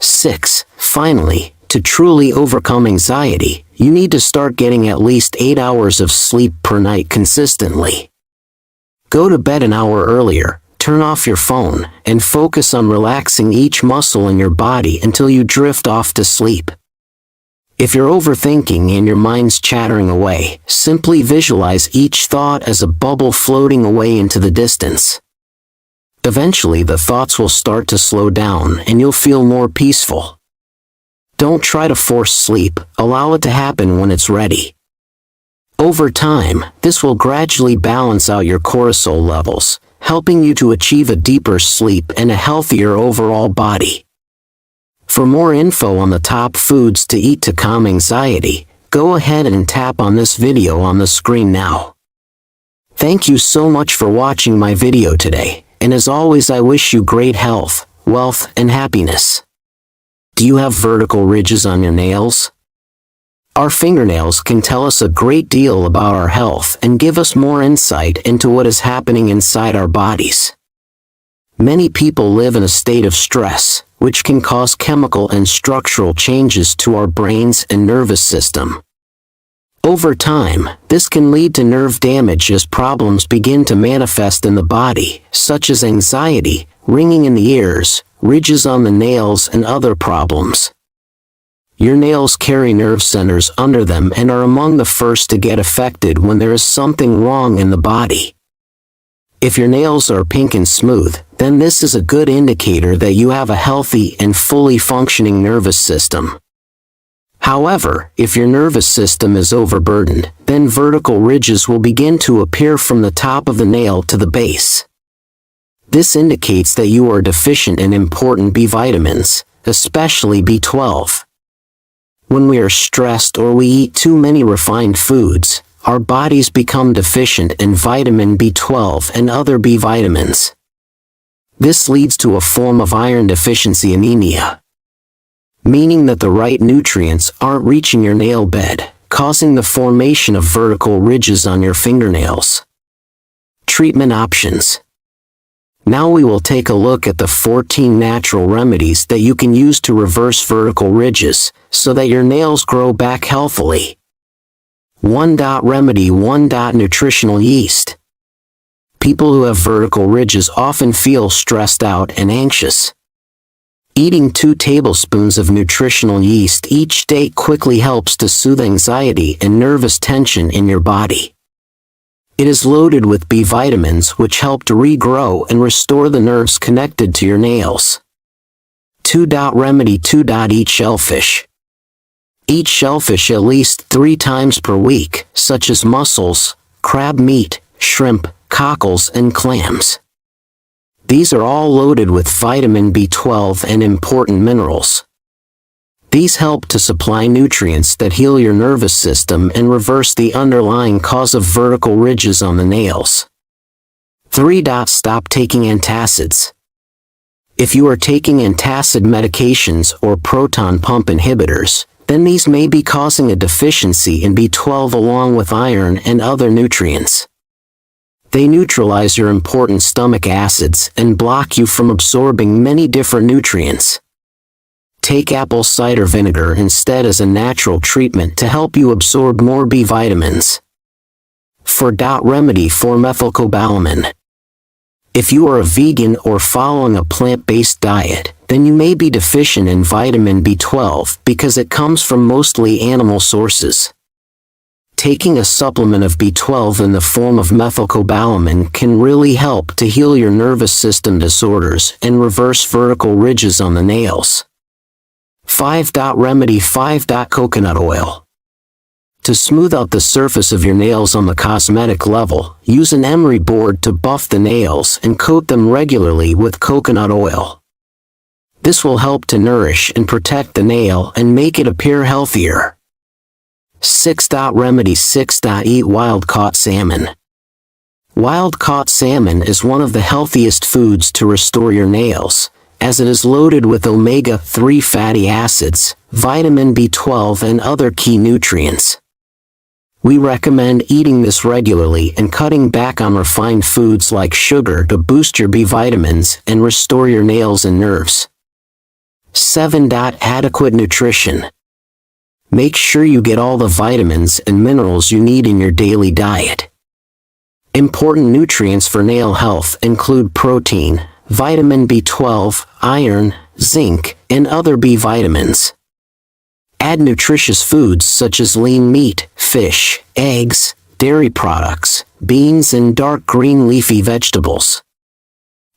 Speaker 1: 6. Finally, to truly overcome anxiety, you need to start getting at least 8 hours of sleep per night consistently. Go to bed an hour earlier, turn off your phone, and focus on relaxing each muscle in your body until you drift off to sleep. If you're overthinking and your mind's chattering away, simply visualize each thought as a bubble floating away into the distance. Eventually the thoughts will start to slow down and you'll feel more peaceful. Don't try to force sleep, allow it to happen when it's ready. Over time, this will gradually balance out your cortisol levels, helping you to achieve a deeper sleep and a healthier overall body. For more info on the top foods to eat to calm anxiety, go ahead and tap on this video on the screen now. Thank you so much for watching my video today. And as always, I wish you great health, wealth, and happiness. Do you have vertical ridges on your nails? Our fingernails can tell us a great deal about our health and give us more insight into what is happening inside our bodies. Many people live in a state of stress, which can cause chemical and structural changes to our brains and nervous system. Over time, this can lead to nerve damage as problems begin to manifest in the body, such as anxiety, ringing in the ears, ridges on the nails, and other problems. Your nails carry nerve centers under them and are among the first to get affected when there is something wrong in the body. If your nails are pink and smooth, then this is a good indicator that you have a healthy and fully functioning nervous system. However, if your nervous system is overburdened, then vertical ridges will begin to appear from the top of the nail to the base. This indicates that you are deficient in important B vitamins, especially B12. When we are stressed or we eat too many refined foods, our bodies become deficient in vitamin B12 and other B vitamins. This leads to a form of iron deficiency anemia, meaning that the right nutrients aren't reaching your nail bed, causing the formation of vertical ridges on your fingernails. Treatment options. Now we will take a look at the 14 natural remedies that you can use to reverse vertical ridges, so that your nails grow back healthily. 1. Remedy 1. Nutritional yeast. People who have vertical ridges often feel stressed out and anxious. Eating 2 tablespoons of nutritional yeast each day quickly helps to soothe anxiety and nervous tension in your body. It is loaded with B vitamins which help to regrow and restore the nerves connected to your nails. 2. Remedy 2. Eat shellfish. Eat shellfish at least 3 times per week, such as mussels, crab meat, shrimp, cockles, and clams. These are all loaded with vitamin B12 and important minerals. These help to supply nutrients that heal your nervous system and reverse the underlying cause of vertical ridges on the nails. 3. Stop taking antacids. If you are taking antacid medications or proton pump inhibitors, then these may be causing a deficiency in B12 along with iron and other nutrients. They neutralize your important stomach acids and block you from absorbing many different nutrients. Take apple cider vinegar instead as a natural treatment to help you absorb more B vitamins. 4. Remedy 4. Methylcobalamin. If you are a vegan or following a plant-based diet, then you may be deficient in vitamin B12 because it comes from mostly animal sources. Taking a supplement of B12 in the form of methylcobalamin can really help to heal your nervous system disorders and reverse vertical ridges on the nails. 5. Remedy 5. Coconut oil. To smooth out the surface of your nails on the cosmetic level, use an emery board to buff the nails and coat them regularly with coconut oil. This will help to nourish and protect the nail and make it appear healthier. 6. Remedy 6. Eat wild-caught salmon. Wild-caught salmon is one of the healthiest foods to restore your nails, as it is loaded with omega-3 fatty acids, vitamin B12 and other key nutrients. We recommend eating this regularly and cutting back on refined foods like sugar to boost your B vitamins and restore your nails and nerves. 7. Adequate nutrition. Make sure you get all the vitamins and minerals you need in your daily diet. Important nutrients for nail health include protein, vitamin B12, iron, zinc, and other B vitamins. Add nutritious foods such as lean meat, fish, eggs, dairy products, beans, and dark green leafy vegetables.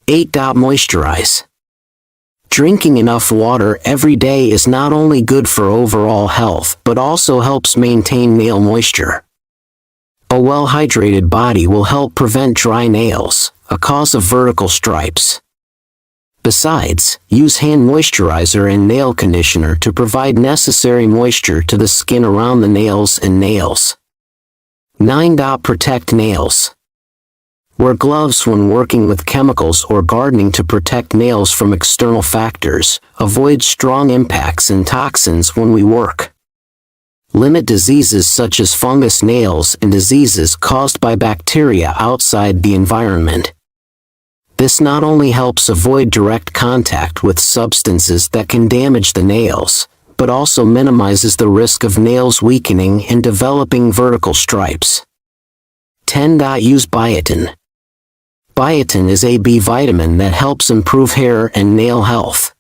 Speaker 1: 8. Moisturize. Drinking enough water every day is not only good for overall health but also helps maintain nail moisture. A well-hydrated body will help prevent dry nails, a cause of vertical stripes. Besides, use hand moisturizer and nail conditioner to provide necessary moisture to the skin around the nails and nails. 9. Protect nails. Wear gloves when working with chemicals or gardening to protect nails from external factors. Avoid strong impacts and toxins when we work. Limit diseases such as fungus nails and diseases caused by bacteria outside the environment. This not only helps avoid direct contact with substances that can damage the nails, but also minimizes the risk of nails weakening and developing vertical stripes. 10. Use biotin. Biotin is a B vitamin that helps improve hair and nail health.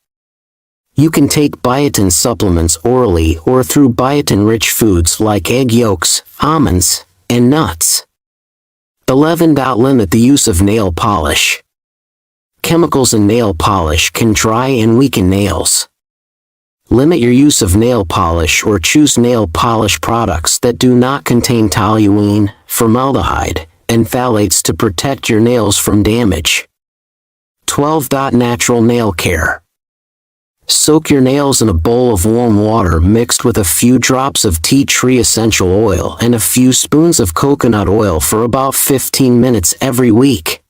Speaker 1: You can take biotin supplements orally or through biotin-rich foods like egg yolks, almonds, and nuts. 11. Limit the use of nail polish. Chemicals in nail polish can dry and weaken nails. Limit your use of nail polish or choose nail polish products that do not contain toluene, formaldehyde, and phthalates to protect your nails from damage. 12. Natural nail care. Soak your nails in a bowl of warm water mixed with a few drops of tea tree essential oil and a few spoons of coconut oil for about 15 minutes every week.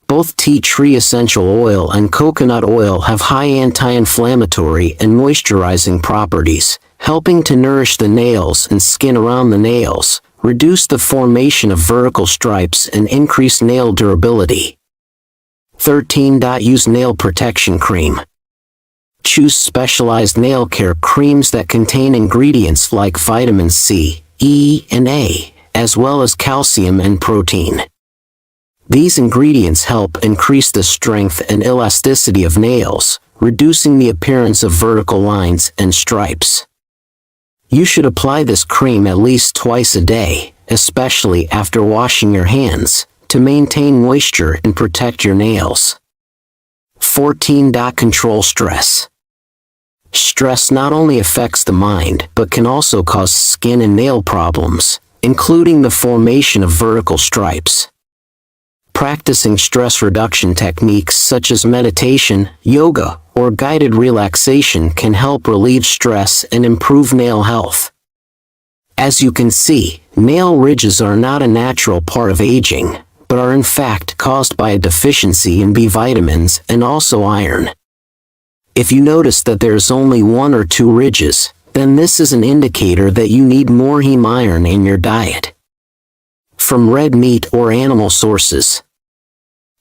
Speaker 1: Both tea tree essential oil and coconut oil have high anti-inflammatory and moisturizing properties, helping to nourish the nails and skin around the nails, reduce the formation of vertical stripes and increase nail durability. 13. Use nail protection cream. Choose specialized nail care creams that contain ingredients like vitamins C, E, and A, as well as calcium and protein. These ingredients help increase the strength and elasticity of nails, reducing the appearance of vertical lines and stripes. You should apply this cream at least twice a day, especially after washing your hands, to maintain moisture and protect your nails. 14. Control stress. Stress not only affects the mind but can also cause skin and nail problems, including the formation of vertical stripes. Practicing stress reduction techniques such as meditation, yoga, or guided relaxation can help relieve stress and improve nail health. As you can see, nail ridges are not a natural part of aging, but are in fact caused by a deficiency in B vitamins and also iron. If you notice that there's only 1 or 2 ridges, then this is an indicator that you need more heme iron in your diet from red meat or animal sources.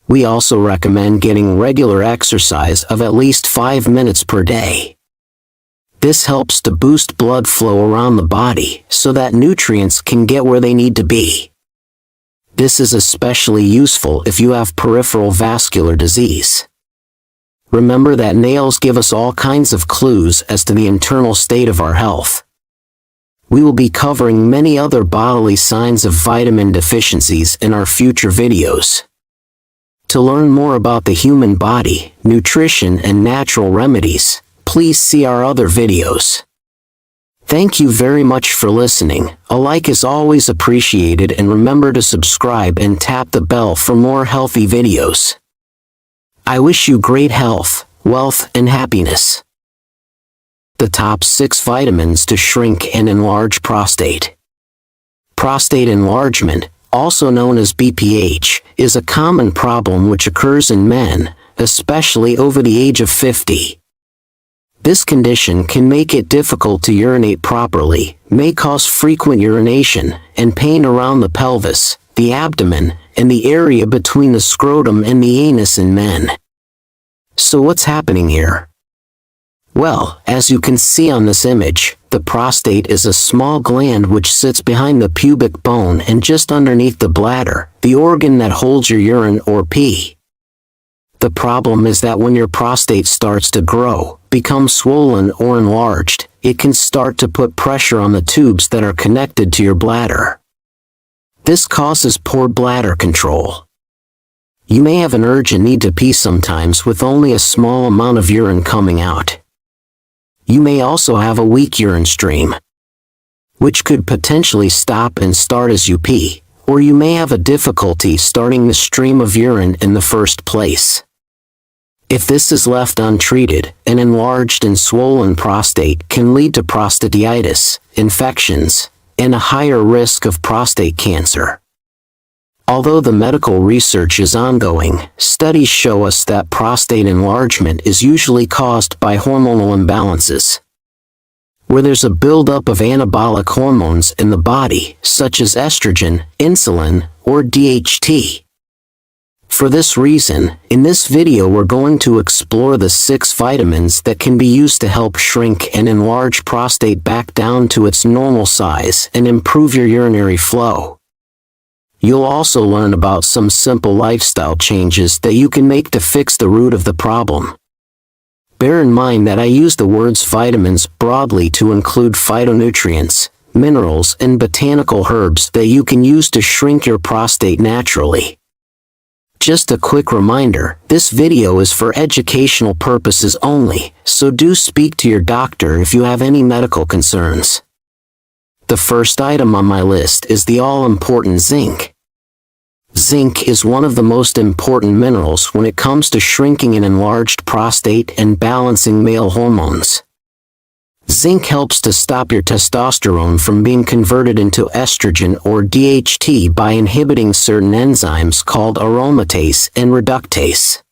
Speaker 1: We also recommend getting regular exercise of at least 5 minutes per day. This helps to boost blood flow around the body so that nutrients can get where they need to be. This is especially useful if you have peripheral vascular disease. Remember that nails give us all kinds of clues as to the internal state of our health. We will be covering many other bodily signs of vitamin deficiencies in our future videos. To learn more about the human body, nutrition, and natural remedies, please see our other videos. Thank you very much for listening. A like is always appreciated, and remember to subscribe and tap the bell for more healthy videos. I wish you great health, wealth, and happiness. The top 6 vitamins to shrink and enlarge prostate. Prostate enlargement, also known as BPH, is a common problem which occurs in men, especially over the age of 50. This condition can make it difficult to urinate properly, may cause frequent urination, and pain around the pelvis, the abdomen, and the area between the scrotum and the anus in men. So what's happening here? Well, as you can see on this image, the prostate is a small gland which sits behind the pubic bone and just underneath the bladder, the organ that holds your urine or pee. The problem is that when your prostate starts to grow, become swollen or enlarged, it can start to put pressure on the tubes that are connected to your bladder. This causes poor bladder control. You may have an urge and need to pee sometimes with only a small amount of urine coming out. You may also have a weak urine stream, which could potentially stop and start as you pee, or you may have a difficulty starting the stream of urine in the first place. If this is left untreated, an enlarged and swollen prostate can lead to prostatitis, infections, and a higher risk of prostate cancer. Although the medical research is ongoing, studies show us that prostate enlargement is usually caused by hormonal imbalances, where there's a buildup of anabolic hormones in the body, such as estrogen, insulin, or DHT. For this reason, in this video we're going to explore the 6 vitamins that can be used to help shrink and enlarge prostate back down to its normal size and improve your urinary flow. You'll also learn about some simple lifestyle changes that you can make to fix the root of the problem. Bear in mind that I use the words vitamins broadly to include phytonutrients, minerals, and botanical herbs that you can use to shrink your prostate naturally. Just a quick reminder, this video is for educational purposes only, so do speak to your doctor if you have any medical concerns. The first item on my list is the all-important zinc. Zinc is one of the most important minerals when it comes to shrinking an enlarged prostate and balancing male hormones. Zinc helps to stop your testosterone from being converted into estrogen or DHT by inhibiting certain enzymes called aromatase and reductase.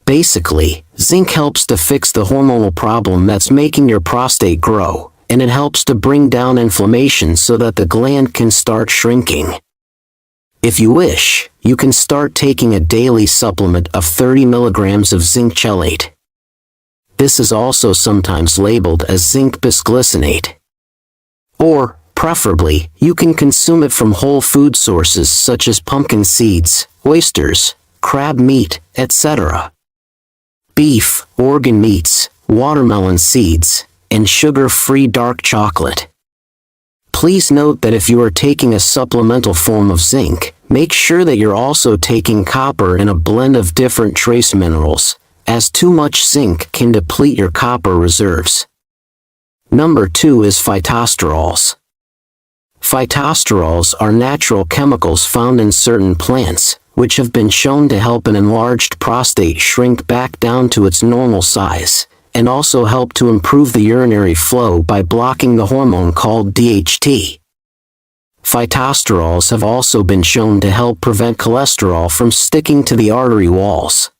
Speaker 1: Basically, zinc helps to fix the hormonal problem that's making your prostate grow, and it helps to bring down inflammation so that the gland can start shrinking. If you wish, you can start taking a daily supplement of 30 milligrams of zinc chelate. This is also sometimes labeled as zinc bisglycinate. Or, preferably, you can consume it from whole food sources such as pumpkin seeds, oysters, crab meat, etc. Beef, organ meats, watermelon seeds, and sugar-free dark chocolate. Please note that if you are taking a supplemental form of zinc, make sure that you're also taking copper in a blend of different trace minerals, as too much zinc can deplete your copper reserves. Number 2 is phytosterols. Phytosterols are natural chemicals found in certain plants, which have been shown to help an enlarged prostate shrink back down to its normal size, and also help to improve the urinary flow by blocking the hormone called DHT. Phytosterols have also been shown to help prevent cholesterol from sticking to the artery walls,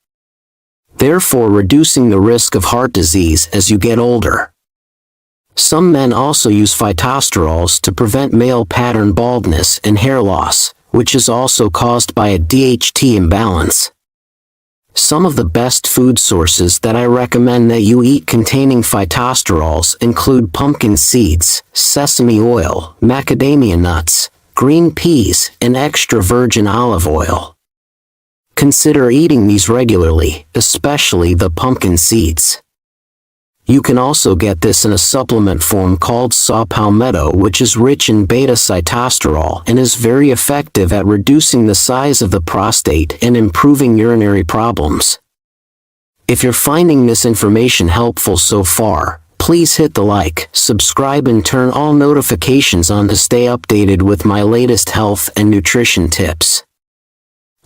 Speaker 1: therefore reducing the risk of heart disease as you get older. Some men also use phytosterols to prevent male pattern baldness and hair loss, which is also caused by a DHT imbalance. Some of the best food sources that I recommend that you eat containing phytosterols include pumpkin seeds, sesame oil, macadamia nuts, green peas, and extra virgin olive oil. Consider eating these regularly, especially the pumpkin seeds. You can also get this in a supplement form called saw palmetto, which is rich in beta-sitosterol and is very effective at reducing the size of the prostate and improving urinary problems. If you're finding this information helpful so far, please hit the like, subscribe and turn all notifications on to stay updated with my latest health and nutrition tips.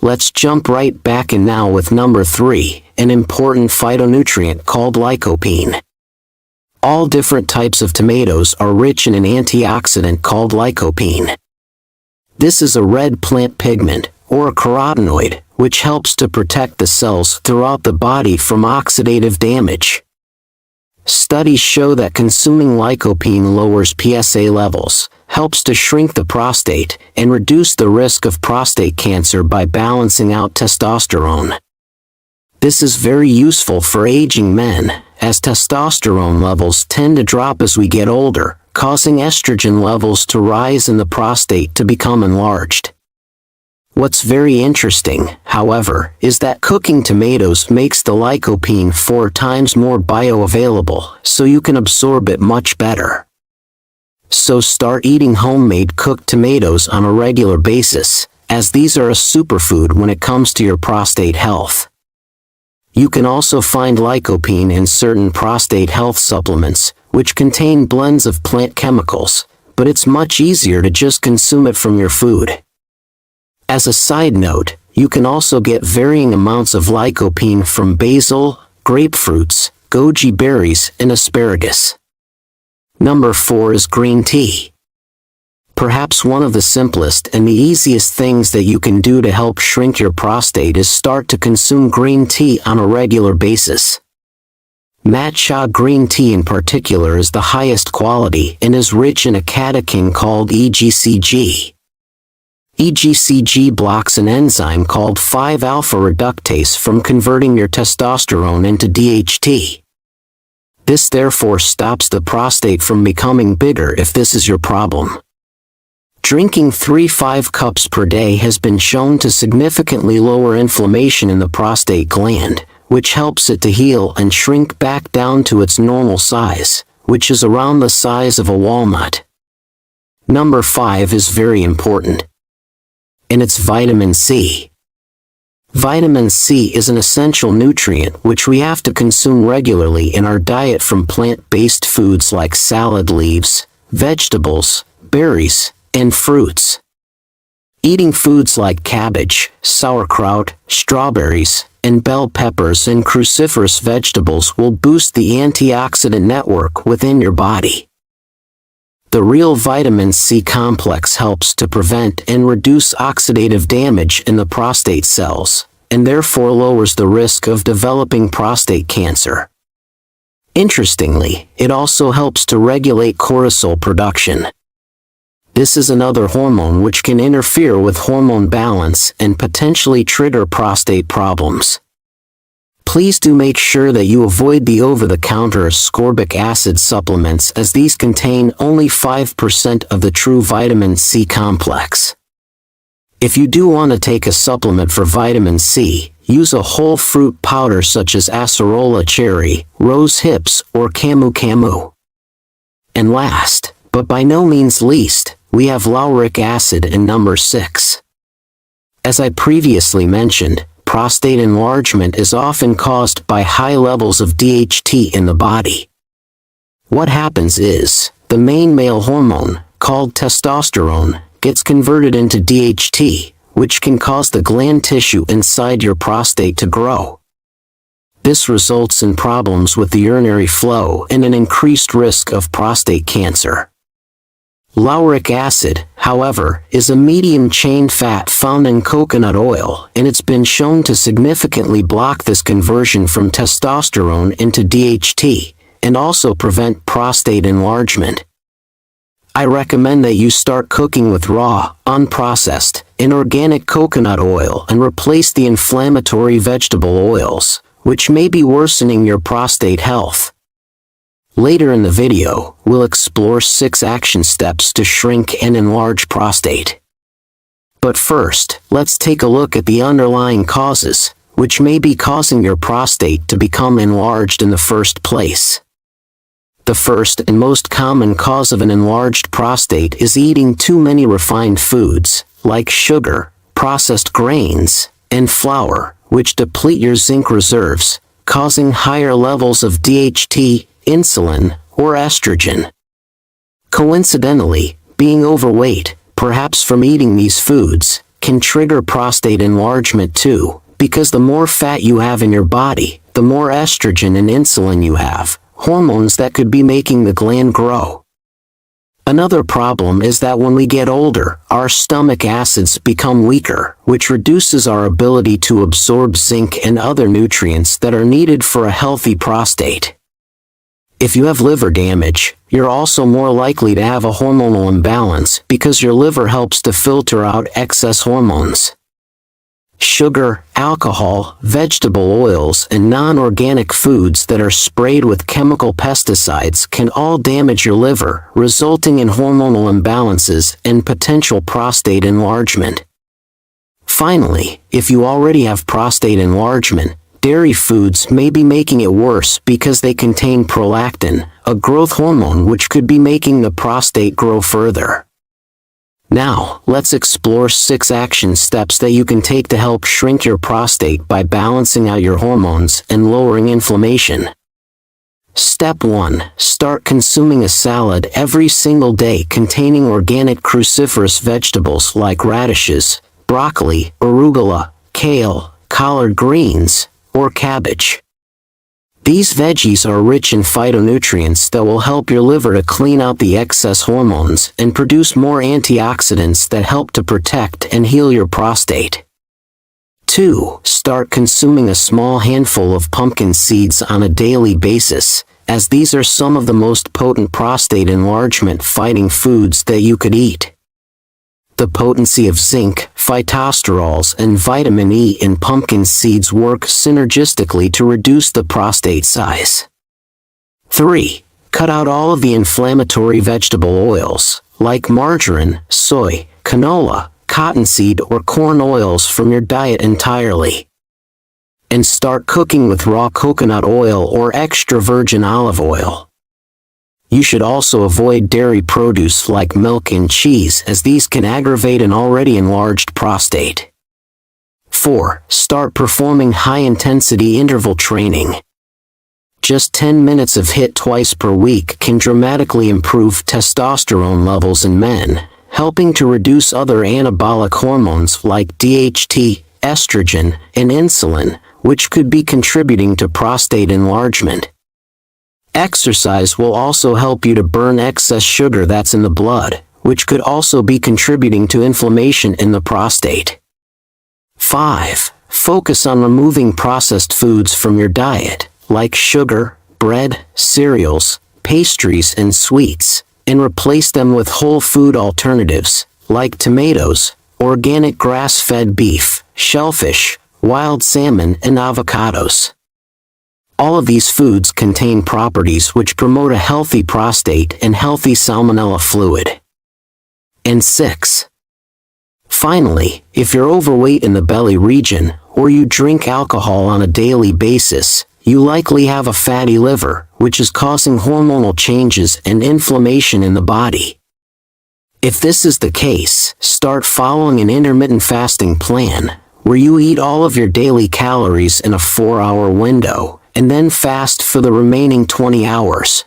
Speaker 1: Let's jump right back in now with number 3, an important phytonutrient called lycopene. All different types of tomatoes are rich in an antioxidant called lycopene. This is a red plant pigment, or a carotenoid, which helps to protect the cells throughout the body from oxidative damage. Studies show that consuming lycopene lowers PSA levels, helps to shrink the prostate, and reduce the risk of prostate cancer by balancing out testosterone. This is very useful for aging men, as testosterone levels tend to drop as we get older, causing estrogen levels to rise and the prostate to become enlarged. What's very interesting, however, is that cooking tomatoes makes the lycopene 4 times more bioavailable, so you can absorb it much better. So start eating homemade cooked tomatoes on a regular basis, as these are a superfood when it comes to your prostate health. You can also find lycopene in certain prostate health supplements, which contain blends of plant chemicals, but it's much easier to just consume it from your food. As a side note, you can also get varying amounts of lycopene from basil, grapefruits, goji berries, and asparagus. Number 4 is green tea. Perhaps one of the simplest and the easiest things that you can do to help shrink your prostate is start to consume green tea on a regular basis. Matcha green tea in particular is the highest quality and is rich in a catechin called EGCG. EGCG blocks an enzyme called 5-alpha reductase from converting your testosterone into DHT. This therefore stops the prostate from becoming bigger if this is your problem. Drinking 3-5 cups per day has been shown to significantly lower inflammation in the prostate gland, which helps it to heal and shrink back down to its normal size, which is around the size of a walnut. Number 5 is very important, and it's vitamin C. Vitamin C is an essential nutrient which we have to consume regularly in our diet from plant-based foods like salad leaves, vegetables, berries, and fruits. Eating foods like cabbage, sauerkraut, strawberries, and bell peppers and cruciferous vegetables will boost the antioxidant network within your body. The real vitamin C complex helps to prevent and reduce oxidative damage in the prostate cells, and therefore lowers the risk of developing prostate cancer. Interestingly, it also helps to regulate cortisol production. This is another hormone which can interfere with hormone balance and potentially trigger prostate problems. Please do make sure that you avoid the over-the-counter ascorbic acid supplements, as these contain only 5% of the true vitamin C complex. If you do want to take a supplement for vitamin C, use a whole fruit powder such as acerola cherry, rose hips, or camu camu. And last, but by no means least, we have lauric acid in number 6. As I previously mentioned, prostate enlargement is often caused by high levels of DHT in the body. What happens is, the main male hormone, called testosterone, gets converted into DHT, which can cause the gland tissue inside your prostate to grow. This results in problems with the urinary flow and an increased risk of prostate cancer. Lauric acid, however, is a medium-chain fat found in coconut oil, and it's been shown to significantly block this conversion from testosterone into DHT, and also prevent prostate enlargement. I recommend that you start cooking with raw, unprocessed, inorganic coconut oil and replace the inflammatory vegetable oils, which may be worsening your prostate health. Later in the video, we'll explore 6 action steps to shrink and enlarge prostate. But first, let's take a look at the underlying causes, which may be causing your prostate to become enlarged in the first place. The first and most common cause of an enlarged prostate is eating too many refined foods, like sugar, processed grains, and flour, which deplete your zinc reserves, causing higher levels of DHT, insulin, or estrogen. Coincidentally, being overweight, perhaps from eating these foods, can trigger prostate enlargement too, because the more fat you have in your body, the more estrogen and insulin you have, hormones that could be making the gland grow. Another problem is that when we get older, our stomach acids become weaker, which reduces our ability to absorb zinc and other nutrients that are needed for a healthy prostate. If you have liver damage, you're also more likely to have a hormonal imbalance because your liver helps to filter out excess hormones. Sugar, alcohol, vegetable oils, and non-organic foods that are sprayed with chemical pesticides can all damage your liver, resulting in hormonal imbalances and potential prostate enlargement. Finally, if you already have prostate enlargement, dairy foods may be making it worse because they contain prolactin, a growth hormone which could be making the prostate grow further. Now, let's explore 6 action steps that you can take to help shrink your prostate by balancing out your hormones and lowering inflammation. Step 1. Start consuming a salad every single day containing organic cruciferous vegetables like radishes, broccoli, arugula, kale, collard greens, or cabbage. These veggies are rich in phytonutrients that will help your liver to clean out the excess hormones and produce more antioxidants that help to protect and heal your prostate. 2. Start consuming a small handful of pumpkin seeds on a daily basis, as these are some of the most potent prostate enlargement fighting foods that you could eat. The potency of zinc, phytosterols, and vitamin E in pumpkin seeds work synergistically to reduce the prostate size. 3. Cut out all of the inflammatory vegetable oils, like margarine, soy, canola, cottonseed, or corn oils from your diet entirely. And start cooking with raw coconut oil or extra virgin olive oil. You should also avoid dairy produce like milk and cheese, as these can aggravate an already enlarged prostate. 4. Start performing high-intensity interval training. Just 10 minutes of HIIT twice per week can dramatically improve testosterone levels in men, helping to reduce other anabolic hormones like DHT, estrogen, and insulin, which could be contributing to prostate enlargement. Exercise will also help you to burn excess sugar that's in the blood, which could also be contributing to inflammation in the prostate. 5. Focus on removing processed foods from your diet, like sugar, bread, cereals, pastries, and sweets, and replace them with whole food alternatives, like tomatoes, organic grass-fed beef, shellfish, wild salmon, and avocados. All of these foods contain properties which promote a healthy prostate and healthy salmonella fluid. And 6. Finally, if you're overweight in the belly region, or you drink alcohol on a daily basis, you likely have a fatty liver, which is causing hormonal changes and inflammation in the body. If this is the case, start following an intermittent fasting plan, where you eat all of your daily calories in a 4-hour window, and then fast for the remaining 20 hours.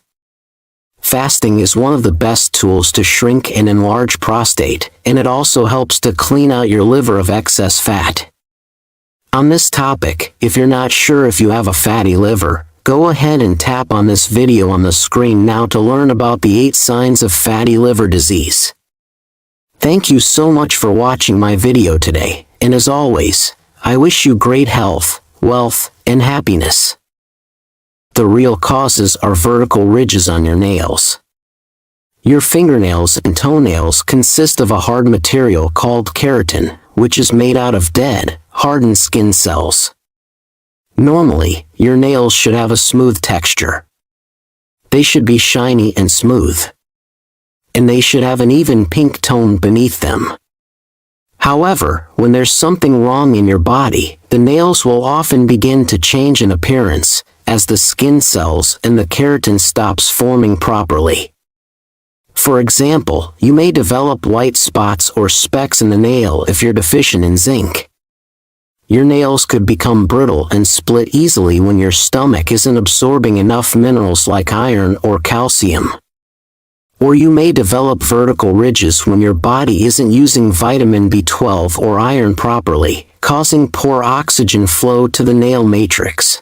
Speaker 1: Fasting is one of the best tools to shrink and enlarge prostate, and it also helps to clean out your liver of excess fat. On this topic, if you're not sure if you have a fatty liver, go ahead and tap on this video on the screen now to learn about the 8 signs of fatty liver disease. Thank you so much for watching my video today, and as always, I wish you great health, wealth, and happiness. The real causes are vertical ridges on your nails. Your fingernails and toenails consist of a hard material called keratin, which is made out of dead, hardened skin cells. Normally, your nails should have a smooth texture. They should be shiny and smooth. And they should have an even pink tone beneath them. However, when there's something wrong in your body, the nails will often begin to change in appearance, as the skin cells and the keratin stops forming properly. For example, you may develop white spots or specks in the nail if you're deficient in zinc. Your nails could become brittle and split easily when your stomach isn't absorbing enough minerals like iron or calcium. Or you may develop vertical ridges when your body isn't using vitamin B12 or iron properly, causing poor oxygen flow to the nail matrix.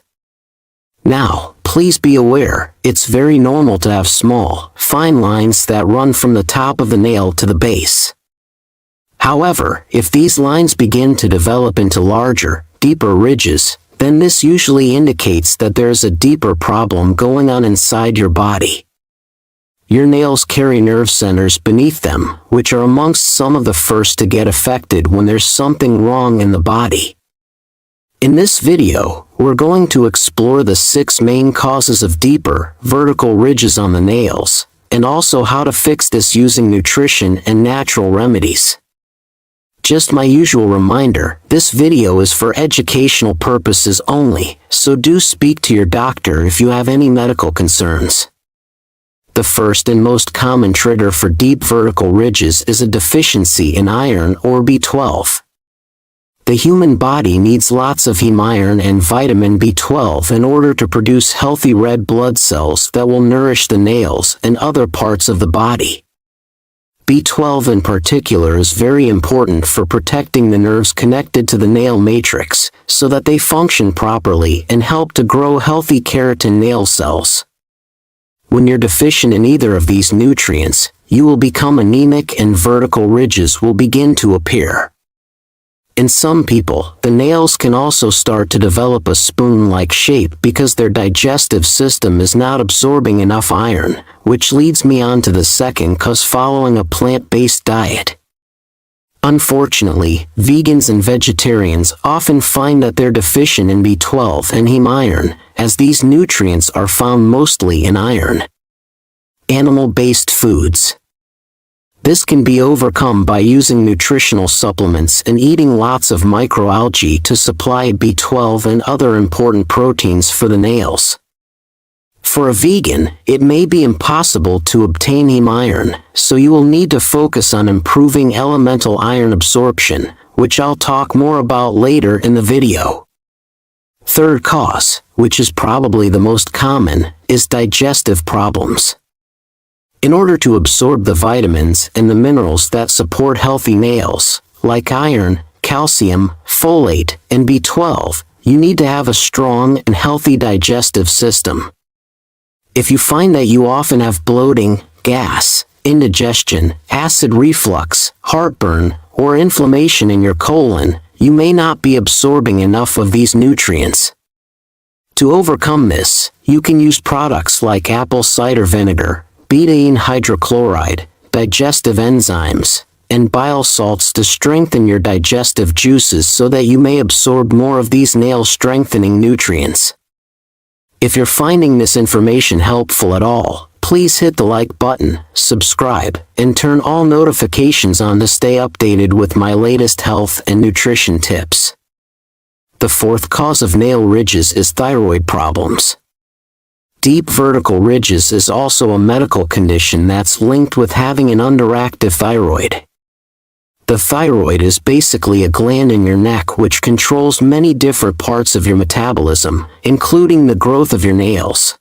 Speaker 1: Now, please be aware, it's very normal to have small, fine lines that run from the top of the nail to the base. However, if these lines begin to develop into larger, deeper ridges, then this usually indicates that there's a deeper problem going on inside your body. Your nails carry nerve centers beneath them, which are amongst some of the first to get affected when there's something wrong in the body. In this video, we're going to explore the 6 main causes of deeper, vertical ridges on the nails, and also how to fix this using nutrition and natural remedies. Just my usual reminder, this video is for educational purposes only, so do speak to your doctor if you have any medical concerns. The first and most common trigger for deep vertical ridges is a deficiency in iron or B12. The human body needs lots of heme iron and vitamin B12 in order to produce healthy red blood cells that will nourish the nails and other parts of the body. B12 in particular is very important for protecting the nerves connected to the nail matrix, so that they function properly and help to grow healthy keratin nail cells. When you're deficient in either of these nutrients, you will become anemic and vertical ridges will begin to appear. In some people, the nails can also start to develop a spoon-like shape because their digestive system is not absorbing enough iron, which leads me on to the second cause: following a plant-based diet. Unfortunately, vegans and vegetarians often find that they're deficient in B12 and heme iron, as these nutrients are found mostly in iron. Animal-based foods. This can be overcome by using nutritional supplements and eating lots of microalgae to supply B12 and other important proteins for the nails. For a vegan, it may be impossible to obtain heme iron, so you will need to focus on improving elemental iron absorption, which I'll talk more about later in the video. Third cause, which is probably the most common, is digestive problems. in order to absorb the vitamins and the minerals that support healthy nails, like iron, calcium, folate, and B12, you need to have a strong and healthy digestive system. If you find that you often have bloating, gas, indigestion, acid reflux, heartburn, or inflammation in your colon, you may not be absorbing enough of these nutrients. To overcome this, you can use products like apple cider vinegar, betaine hydrochloride, digestive enzymes, and bile salts to strengthen your digestive juices so that you may absorb more of these nail-strengthening nutrients. If you're finding this information helpful at all, please hit the like button, subscribe, and turn all notifications on to stay updated with my latest health and nutrition tips. The fourth cause of nail ridges is thyroid problems. Deep vertical ridges is also a medical condition that's linked with having an underactive thyroid. The thyroid is basically a gland in your neck which controls many different parts of your metabolism, including the growth of your nails.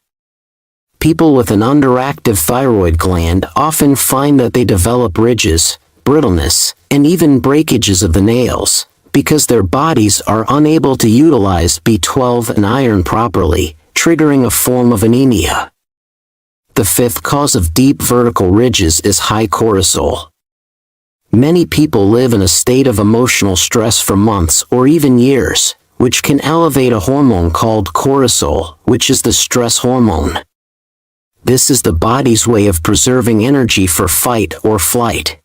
Speaker 1: People with an underactive thyroid gland often find that they develop ridges, brittleness, and even breakages of the nails, because their bodies are unable to utilize B12 and iron properly, triggering a form of anemia. The fifth cause of deep vertical ridges is high cortisol. Many people live in a state of emotional stress for months or even years, which can elevate a hormone called cortisol, which is the stress hormone. This is the body's way of preserving energy for fight or flight.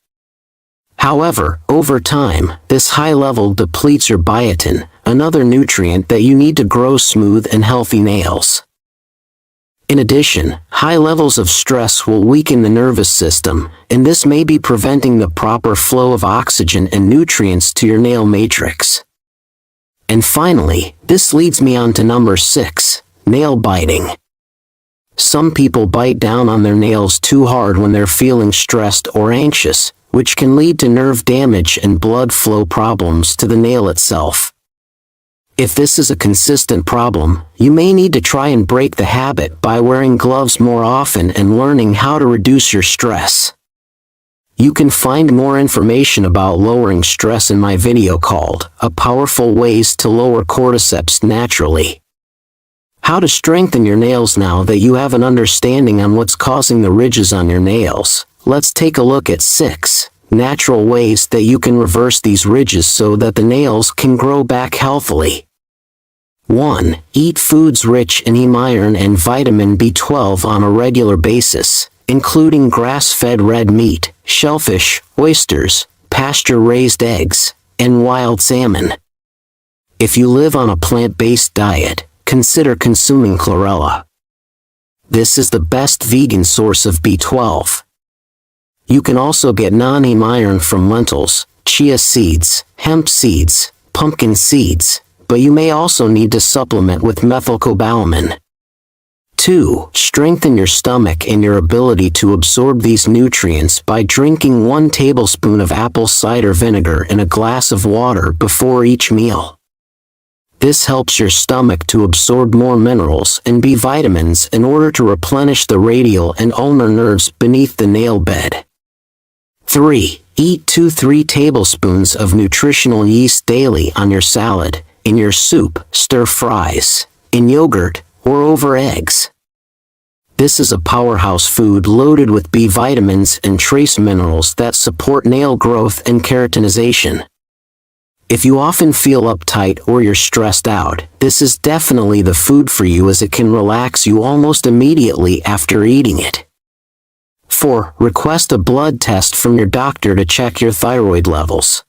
Speaker 1: However, over time, this high level depletes your biotin, another nutrient that you need to grow smooth and healthy nails. In addition, high levels of stress will weaken the nervous system, and this may be preventing the proper flow of oxygen and nutrients to your nail matrix. And finally, this leads me on to number 6, nail biting. Some people bite down on their nails too hard when they're feeling stressed or anxious, which can lead to nerve damage and blood flow problems to the nail itself. If this is a consistent problem, you may need to try and break the habit by wearing gloves more often and learning how to reduce your stress. You can find more information about lowering stress in my video called "A Powerful Ways to Lower Cordyceps Naturally." How to strengthen your nails now that you have an understanding on what's causing the ridges on your nails. Let's take a look at 6 natural ways that you can reverse these ridges so that the nails can grow back healthily. 1. Eat foods rich in heme iron and vitamin B12 on a regular basis, including grass-fed red meat, shellfish, oysters, pasture-raised eggs, and wild salmon. If you live on a plant-based diet, consider consuming chlorella. This is the best vegan source of B12. You can also get non-heme iron from lentils, chia seeds, hemp seeds, pumpkin seeds, but you may also need to supplement with methylcobalamin. 2. Strengthen your stomach and your ability to absorb these nutrients by drinking 1 tablespoon of apple cider vinegar in a glass of water before each meal. This helps your stomach to absorb more minerals and B vitamins in order to replenish the radial and ulnar nerves beneath the nail bed. 3. Eat 2-3 tablespoons of nutritional yeast daily on your salad, in your soup, stir fries, in yogurt, or over eggs. This is a powerhouse food loaded with B vitamins and trace minerals that support nail growth and keratinization. If you often feel uptight or you're stressed out, this is definitely the food for you as it can relax you almost immediately after eating it. 4. Request a blood test from your doctor to check your thyroid levels.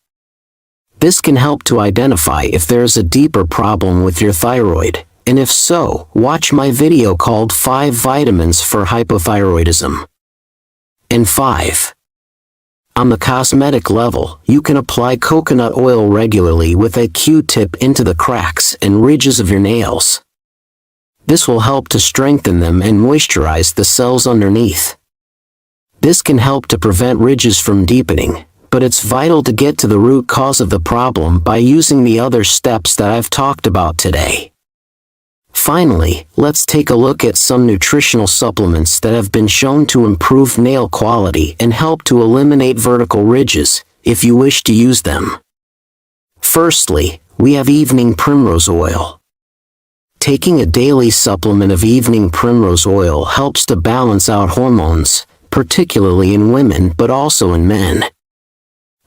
Speaker 1: This can help to identify if there is a deeper problem with your thyroid, and if so, watch my video called 5 Vitamins for Hypothyroidism. And 5. On the cosmetic level, you can apply coconut oil regularly with a Q-tip into the cracks and ridges of your nails. This will help to strengthen them and moisturize the cells underneath. This can help to prevent ridges from deepening, but it's vital to get to the root cause of the problem by using the other steps that I've talked about today. Finally, let's take a look at some nutritional supplements that have been shown to improve nail quality and help to eliminate vertical ridges, if you wish to use them. Firstly, we have evening primrose oil. Taking a daily supplement of evening primrose oil helps to balance out hormones, particularly in women but also in men.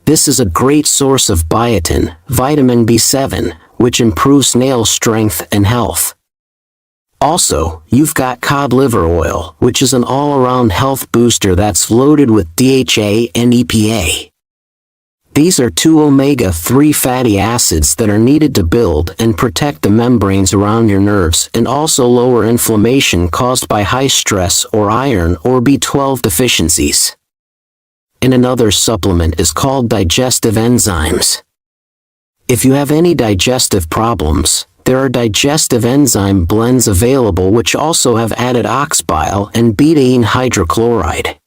Speaker 1: This is a great source of biotin, vitamin B7, which improves nail strength and health. Also, you've got cod liver oil, which is an all-around health booster that's loaded with DHA and EPA. These are two omega-3 fatty acids that are needed to build and protect the membranes around your nerves and also lower inflammation caused by high stress or iron or B12 deficiencies. And another supplement is called digestive enzymes. If you have any digestive problems, there are digestive enzyme blends available which also have added oxbile and betaine hydrochloride.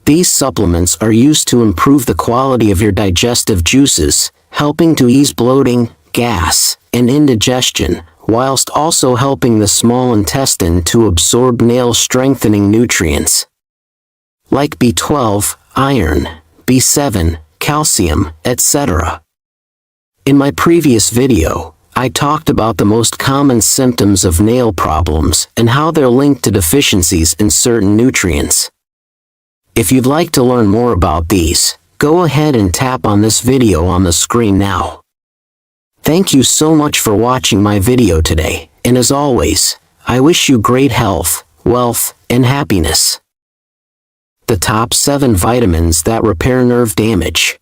Speaker 1: These supplements are used to improve the quality of your digestive juices, helping to ease bloating, gas, and indigestion, whilst also helping the small intestine to absorb nail-strengthening nutrients like B12, iron, B7, calcium, etc. In my previous video, I talked about the most common symptoms of nail problems and how they're linked to deficiencies in certain nutrients. If you'd like to learn more about these, go ahead and tap on this video on the screen now. Thank you so much for watching my video today, and as always, I wish you great health, wealth, and happiness. The top 7 vitamins that repair nerve damage.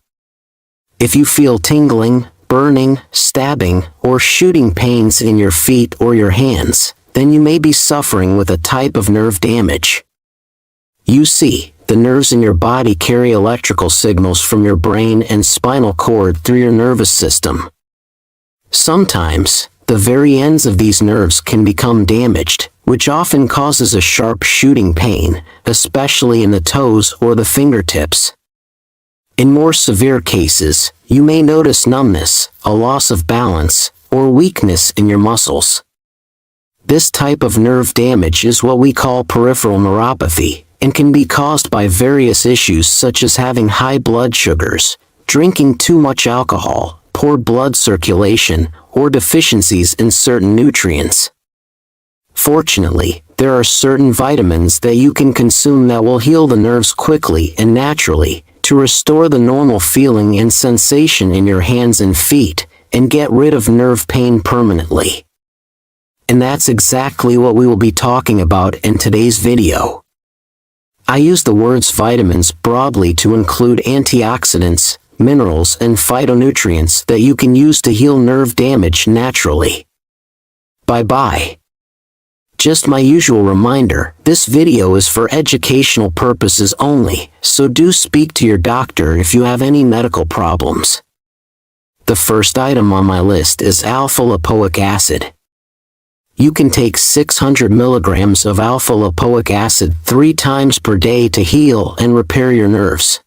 Speaker 1: If you feel tingling, burning, stabbing, or shooting pains in your feet or your hands, then you may be suffering with a type of nerve damage. You see, the nerves in your body carry electrical signals from your brain and spinal cord through your nervous system. Sometimes, the very ends of these nerves can become damaged, which often causes a sharp shooting pain, especially in the toes or the fingertips. In more severe cases, you may notice numbness, a loss of balance, or weakness in your muscles. This type of nerve damage is what we call peripheral neuropathy, and can be caused by various issues such as having high blood sugars, drinking too much alcohol, poor blood circulation, or deficiencies in certain nutrients. Fortunately, there are certain vitamins that you can consume that will heal the nerves quickly and naturally, to restore the normal feeling and sensation in your hands and feet, and get rid of nerve pain permanently. And that's exactly what we will be talking about in today's video. I use the words vitamins broadly to include antioxidants, minerals, and phytonutrients that you can use to heal nerve damage naturally. Bye-bye. Just my usual reminder, this video is for educational purposes only, so do speak to your doctor if you have any medical problems. The first item on my list is alpha-lipoic acid. You can take 600 milligrams of alpha-lipoic acid 3 times per day to heal and repair your nerves.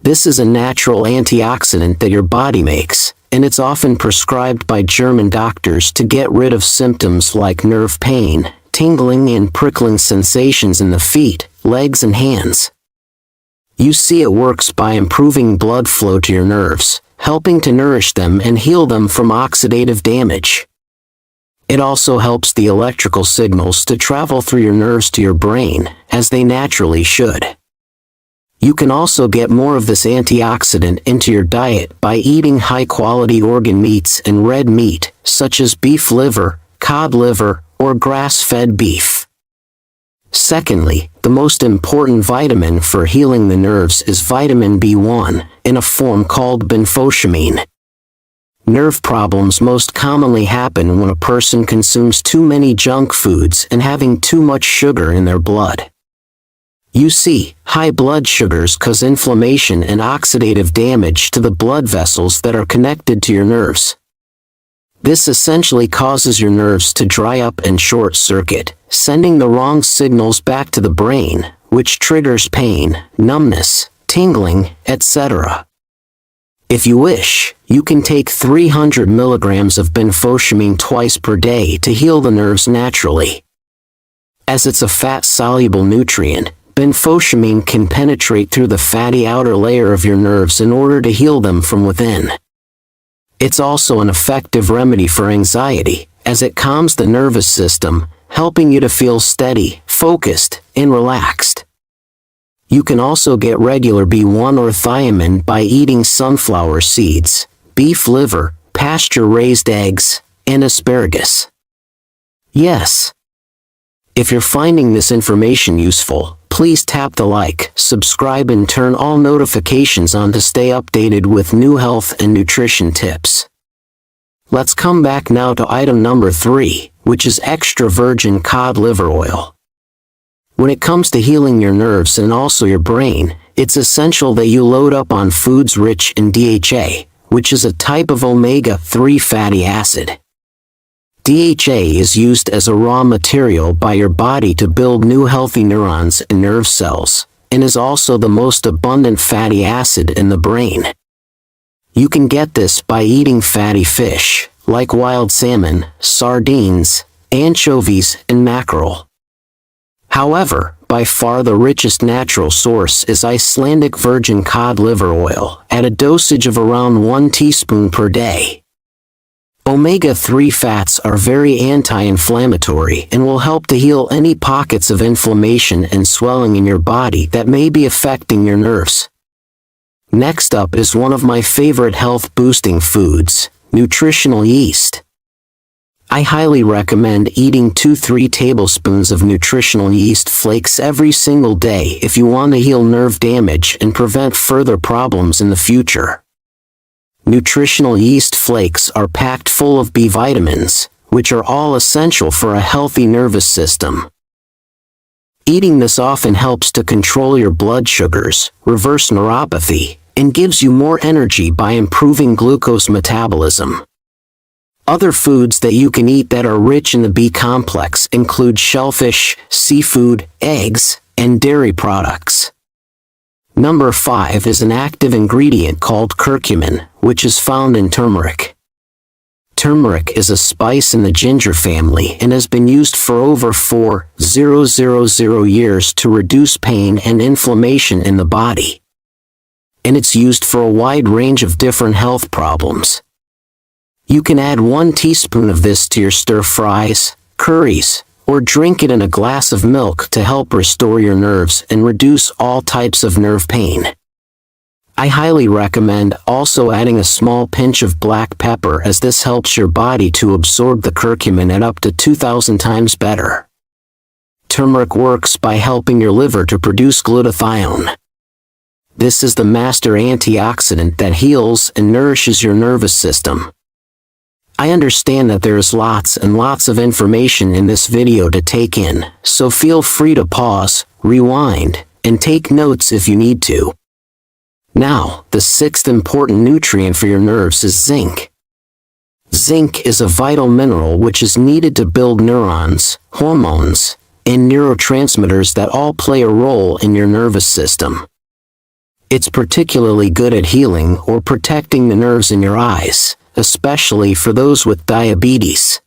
Speaker 1: This is a natural antioxidant that your body makes, and it's often prescribed by German doctors to get rid of symptoms like nerve pain, tingling and prickling sensations in the feet, legs and hands. You see, it works by improving blood flow to your nerves, helping to nourish them and heal them from oxidative damage. It also helps the electrical signals to travel through your nerves to your brain, as they naturally should. You can also get more of this antioxidant into your diet by eating high-quality organ meats and red meat, such as beef liver, cod liver, or grass-fed beef. Secondly, the most important vitamin for healing the nerves is vitamin B1, in a form called benfotiamine. Nerve problems most commonly happen when a person consumes too many junk foods and having too much sugar in their blood. You see, high blood sugars cause inflammation and oxidative damage to the blood vessels that are connected to your nerves. This essentially causes your nerves to dry up and short-circuit, sending the wrong signals back to the brain, which triggers pain, numbness, tingling, etc. If you wish, you can take 300 milligrams of benfotiamine twice per day to heal the nerves naturally. As it's a fat-soluble nutrient, benfotiamine can penetrate through the fatty outer layer of your nerves in order to heal them from within. It's also an effective remedy for anxiety, as it calms the nervous system, helping you to feel steady, focused, and relaxed. You can also get regular B1 or thiamine by eating sunflower seeds, beef liver, pasture-raised eggs, and asparagus. Yes. If you're finding this information useful, please tap the like, subscribe and turn all notifications on to stay updated with new health and nutrition tips. Let's come back now to item number 3, which is extra virgin cod liver oil. When it comes to healing your nerves and also your brain, it's essential that you load up on foods rich in DHA, which is a type of omega-3 fatty acid. DHA is used as a raw material by your body to build new healthy neurons and nerve cells, and is also the most abundant fatty acid in the brain. You can get this by eating fatty fish, like wild salmon, sardines, anchovies, and mackerel. However, by far the richest natural source is Icelandic virgin cod liver oil, at a dosage of around 1 teaspoon per day. Omega-3 fats are very anti-inflammatory and will help to heal any pockets of inflammation and swelling in your body that may be affecting your nerves. Next up is one of my favorite health-boosting foods, nutritional yeast. I highly recommend eating 2-3 tablespoons of nutritional yeast flakes every single day if you want to heal nerve damage and prevent further problems in the future. Nutritional yeast flakes are packed full of B vitamins, which are all essential for a healthy nervous system. Eating this often helps to control your blood sugars, reverse neuropathy, and gives you more energy by improving glucose metabolism. Other foods that you can eat that are rich in the B complex include shellfish, seafood, eggs, and dairy products. Number 5 is an active ingredient called curcumin, which is found in turmeric. Turmeric is a spice in the ginger family and has been used for over 4,000 years to reduce pain and inflammation in the body. And it's used for a wide range of different health problems. You can add 1 teaspoon of this to your stir-fries, curries, or drink it in a glass of milk to help restore your nerves and reduce all types of nerve pain. I highly recommend also adding a small pinch of black pepper, as this helps your body to absorb the curcumin at up to 2,000 times better. Turmeric works by helping your liver to produce glutathione. This is the master antioxidant that heals and nourishes your nervous system. I understand that there is lots and lots of information in this video to take in, so feel free to pause, rewind, and take notes if you need to. Now, the 6th important nutrient for your nerves is zinc. Zinc is a vital mineral which is needed to build neurons, hormones, and neurotransmitters that all play a role in your nervous system. It's particularly good at healing or protecting the nerves in your eyes, especially for those with diabetes.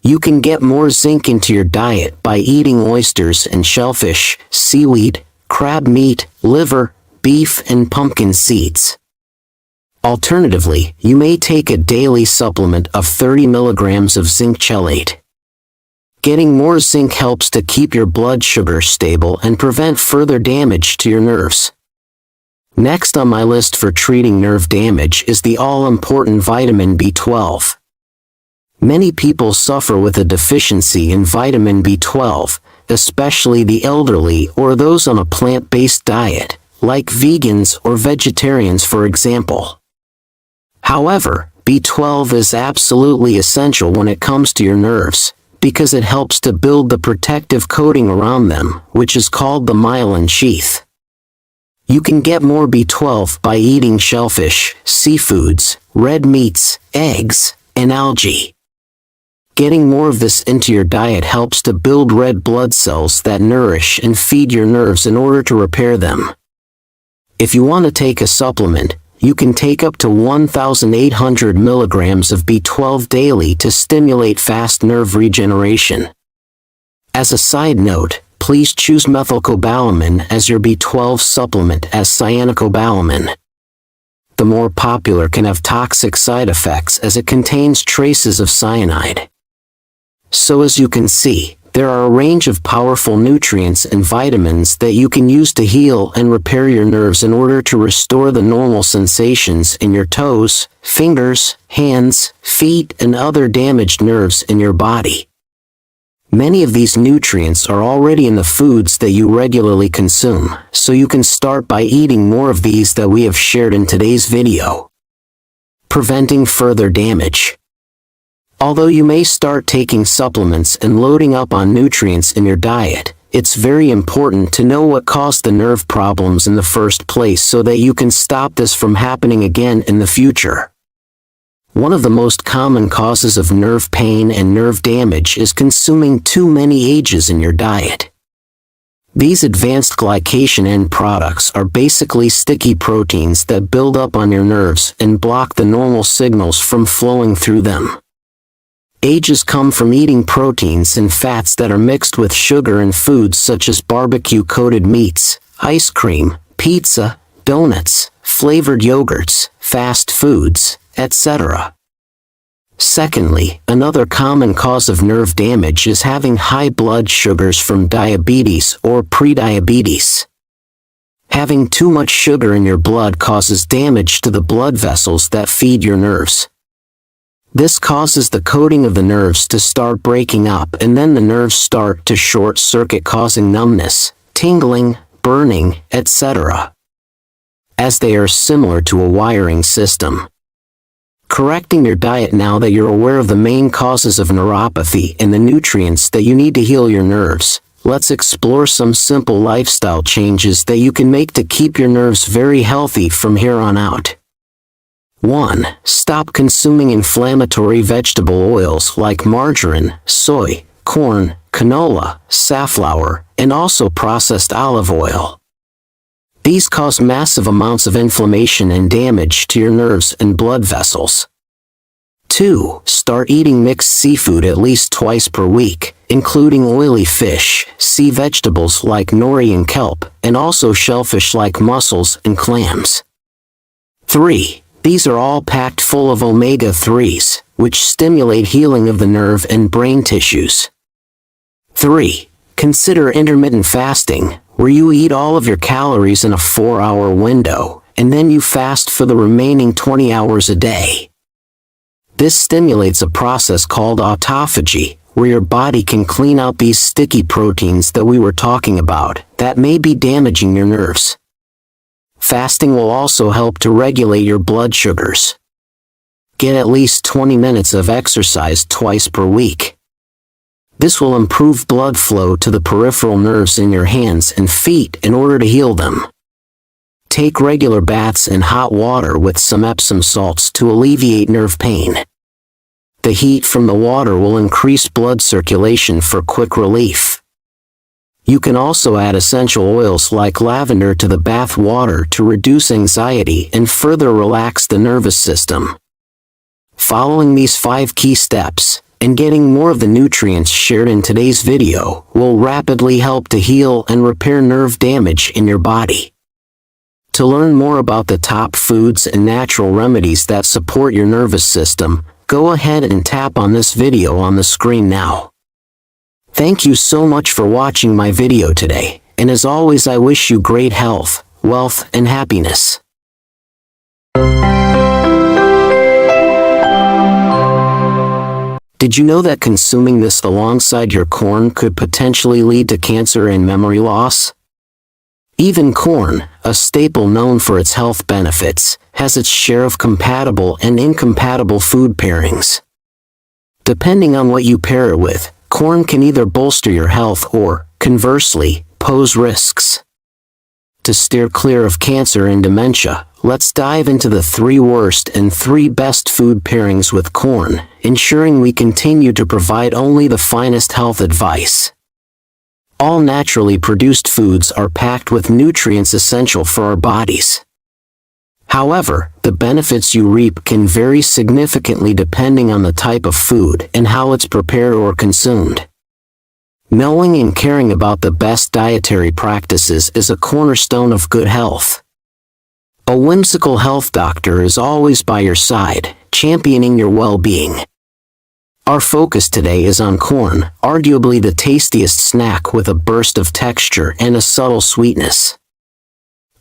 Speaker 1: You can get more zinc into your diet by eating oysters and shellfish, seaweed, crab meat, liver, beef, and pumpkin seeds. Alternatively, you may take a daily supplement of 30 milligrams of zinc chelate. Getting more zinc helps to keep your blood sugar stable and prevent further damage to your nerves. Next on my list for treating nerve damage is the all-important vitamin B12. Many people suffer with a deficiency in vitamin B12, especially the elderly or those on a plant-based diet, like vegans or vegetarians for example. However, B12 is absolutely essential when it comes to your nerves, because it helps to build the protective coating around them, which is called the myelin sheath. You can get more B12 by eating shellfish, seafoods, red meats, eggs, and algae. Getting more of this into your diet helps to build red blood cells that nourish and feed your nerves in order to repair them. If you want to take a supplement, you can take up to 1,800 milligrams of B12 daily to stimulate fast nerve regeneration. As a side note, please choose methylcobalamin as your B12 supplement as cyanocobalamin. The more popular can have toxic side effects as it contains traces of cyanide. So as you can see, there are a range of powerful nutrients and vitamins that you can use to heal and repair your nerves in order to restore the normal sensations in your toes, fingers, hands, feet, and other damaged nerves in your body. Many of these nutrients are already in the foods that you regularly consume, so you can start by eating more of these that we have shared in today's video. Preventing further damage. Although you may start taking supplements and loading up on nutrients in your diet, it's very important to know what caused the nerve problems in the first place so that you can stop this from happening again in the future. One of the most common causes of nerve pain and nerve damage is consuming too many AGEs in your diet. These advanced glycation end products are basically sticky proteins that build up on your nerves and block the normal signals from flowing through them. AGEs come from eating proteins and fats that are mixed with sugar in foods such as barbecue-coated meats, ice cream, pizza, donuts, flavored yogurts, fast foods, etc. Secondly, another common cause of nerve damage is having high blood sugars from diabetes or prediabetes. Having too much sugar in your blood causes damage to the blood vessels that feed your nerves. This causes the coating of the nerves to start breaking up, and then the nerves start to short circuit, causing numbness, tingling, burning, etc., as they are similar to a wiring system. Correcting your diet now that you're aware of the main causes of neuropathy and the nutrients that you need to heal your nerves, let's explore some simple lifestyle changes that you can make to keep your nerves very healthy from here on out. 1. Stop consuming inflammatory vegetable oils like margarine, soy, corn, canola, safflower, and also processed olive oil. These cause massive amounts of inflammation and damage to your nerves and blood vessels. 2. Start eating mixed seafood at least twice per week, including oily fish, sea vegetables like nori and kelp, and also shellfish like mussels and clams. 3. These are all packed full of omega-3s, which stimulate healing of the nerve and brain tissues. 3. Consider intermittent fasting, where you eat all of your calories in a 4-hour window, and then you fast for the remaining 20 hours a day. This stimulates a process called autophagy, where your body can clean out these sticky proteins that we were talking about, that may be damaging your nerves. Fasting will also help to regulate your blood sugars. Get at least 20 minutes of exercise twice per week. This will improve blood flow to the peripheral nerves in your hands and feet in order to heal them. Take regular baths in hot water with some Epsom salts to alleviate nerve pain. The heat from the water will increase blood circulation for quick relief. You can also add essential oils like lavender to the bath water to reduce anxiety and further relax the nervous system. Following these 5 key steps, and getting more of the nutrients shared in today's video, will rapidly help to heal and repair nerve damage in your body. To learn more about the top foods and natural remedies that support your nervous system, go ahead and tap on this video on the screen now. Thank you so much for watching my video today, and as always I wish you great health, wealth, and happiness. Did you know that consuming this alongside your corn could potentially lead to cancer and memory loss? Even corn, a staple known for its health benefits, has its share of compatible and incompatible food pairings. Depending on what you pair it with, corn can either bolster your health or, conversely, pose risks. To steer clear of cancer and dementia, let's dive into the 3 worst and 3 best food pairings with corn, ensuring we continue to provide only the finest health advice. All naturally produced foods are packed with nutrients essential for our bodies. However, the benefits you reap can vary significantly depending on the type of food and how it's prepared or consumed. Knowing and caring about the best dietary practices is a cornerstone of good health. A whimsical health doctor is always by your side, championing your well-being. Our focus today is on corn, arguably the tastiest snack with a burst of texture and a subtle sweetness.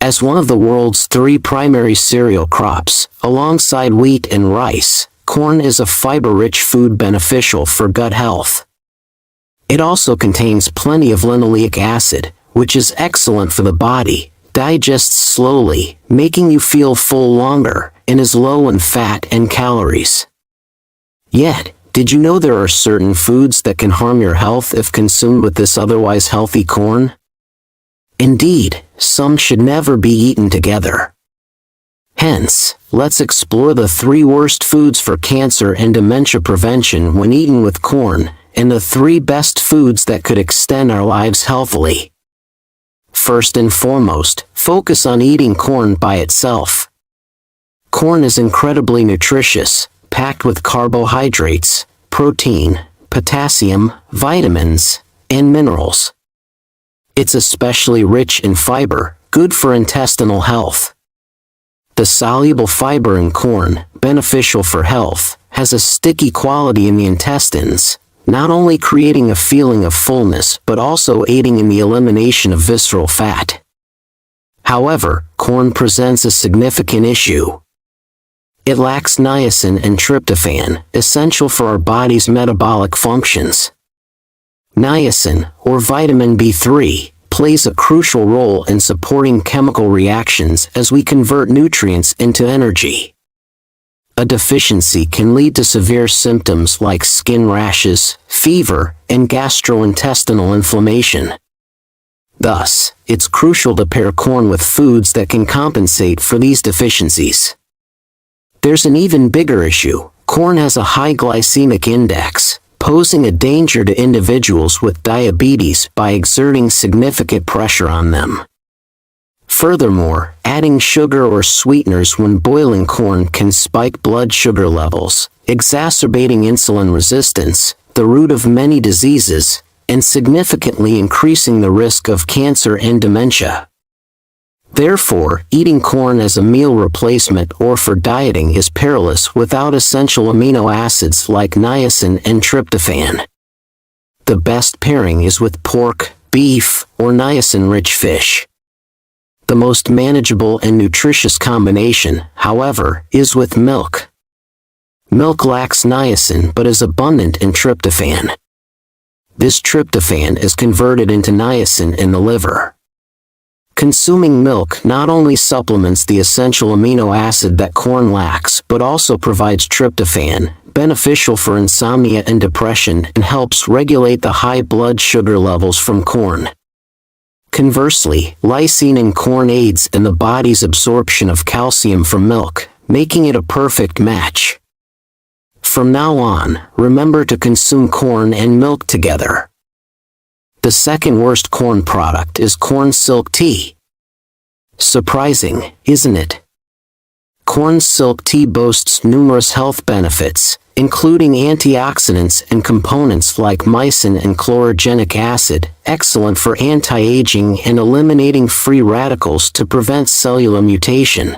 Speaker 1: As one of the world's 3 primary cereal crops, alongside wheat and rice, corn is a fiber-rich food beneficial for gut health. It also contains plenty of linoleic acid, which is excellent for the body, digests slowly, making you feel full longer, and is low in fat and calories. Yet, did you know there are certain foods that can harm your health if consumed with this otherwise healthy corn? Indeed, some should never be eaten together. Hence, let's explore the 3 worst foods for cancer and dementia prevention when eaten with corn, and the 3 best foods that could extend our lives healthily. First and foremost, focus on eating corn by itself. Corn is incredibly nutritious, packed with carbohydrates, protein, potassium, vitamins, and minerals. It's especially rich in fiber, good for intestinal health. The soluble fiber in corn, beneficial for health, has a sticky quality in the intestines, not only creating a feeling of fullness but also aiding in the elimination of visceral fat. However, corn presents a significant issue. It lacks niacin and tryptophan, essential for our body's metabolic functions. Niacin, or vitamin B3, plays a crucial role in supporting chemical reactions as we convert nutrients into energy. A deficiency can lead to severe symptoms like skin rashes, fever, and gastrointestinal inflammation. Thus, it's crucial to pair corn with foods that can compensate for these deficiencies. There's an even bigger issue. Corn has a high glycemic index, posing a danger to individuals with diabetes by exerting significant pressure on them. Furthermore, adding sugar or sweeteners when boiling corn can spike blood sugar levels, exacerbating insulin resistance, the root of many diseases, and significantly increasing the risk of cancer and dementia. Therefore, eating corn as a meal replacement or for dieting is perilous without essential amino acids like niacin and tryptophan. The best pairing is with pork, beef, or niacin-rich fish. The most manageable and nutritious combination, however, is with milk. Milk lacks niacin but is abundant in tryptophan. This tryptophan is converted into niacin in the liver. Consuming milk not only supplements the essential amino acid that corn lacks but also provides tryptophan, beneficial for insomnia and depression, and helps regulate the high blood sugar levels from corn. Conversely, lysine in corn aids in the body's absorption of calcium from milk, making it a perfect match. From now on, remember to consume corn and milk together. The second worst corn product is corn silk tea. Surprising, isn't it? Corn silk tea boasts numerous health benefits, including antioxidants and components like mycin and chlorogenic acid, excellent for anti-aging and eliminating free radicals to prevent cellular mutation.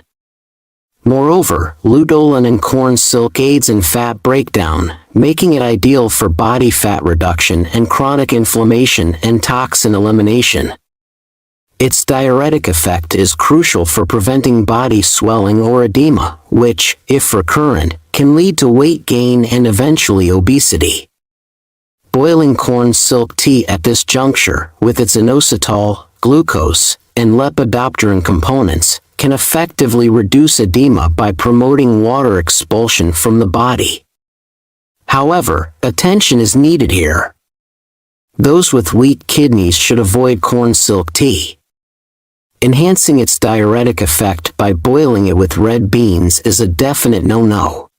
Speaker 1: Moreover, luteolin in corn silk aids in fat breakdown, making it ideal for body fat reduction and chronic inflammation and toxin elimination. Its diuretic effect is crucial for preventing body swelling or edema, which, if recurrent, can lead to weight gain and eventually obesity. Boiling corn silk tea at this juncture, with its inositol, glucose, and lepidopteran components, can effectively reduce edema by promoting water expulsion from the body. However, attention is needed here. Those with weak kidneys should avoid corn silk tea. Enhancing its diuretic effect by boiling it with red beans is a definite no-no.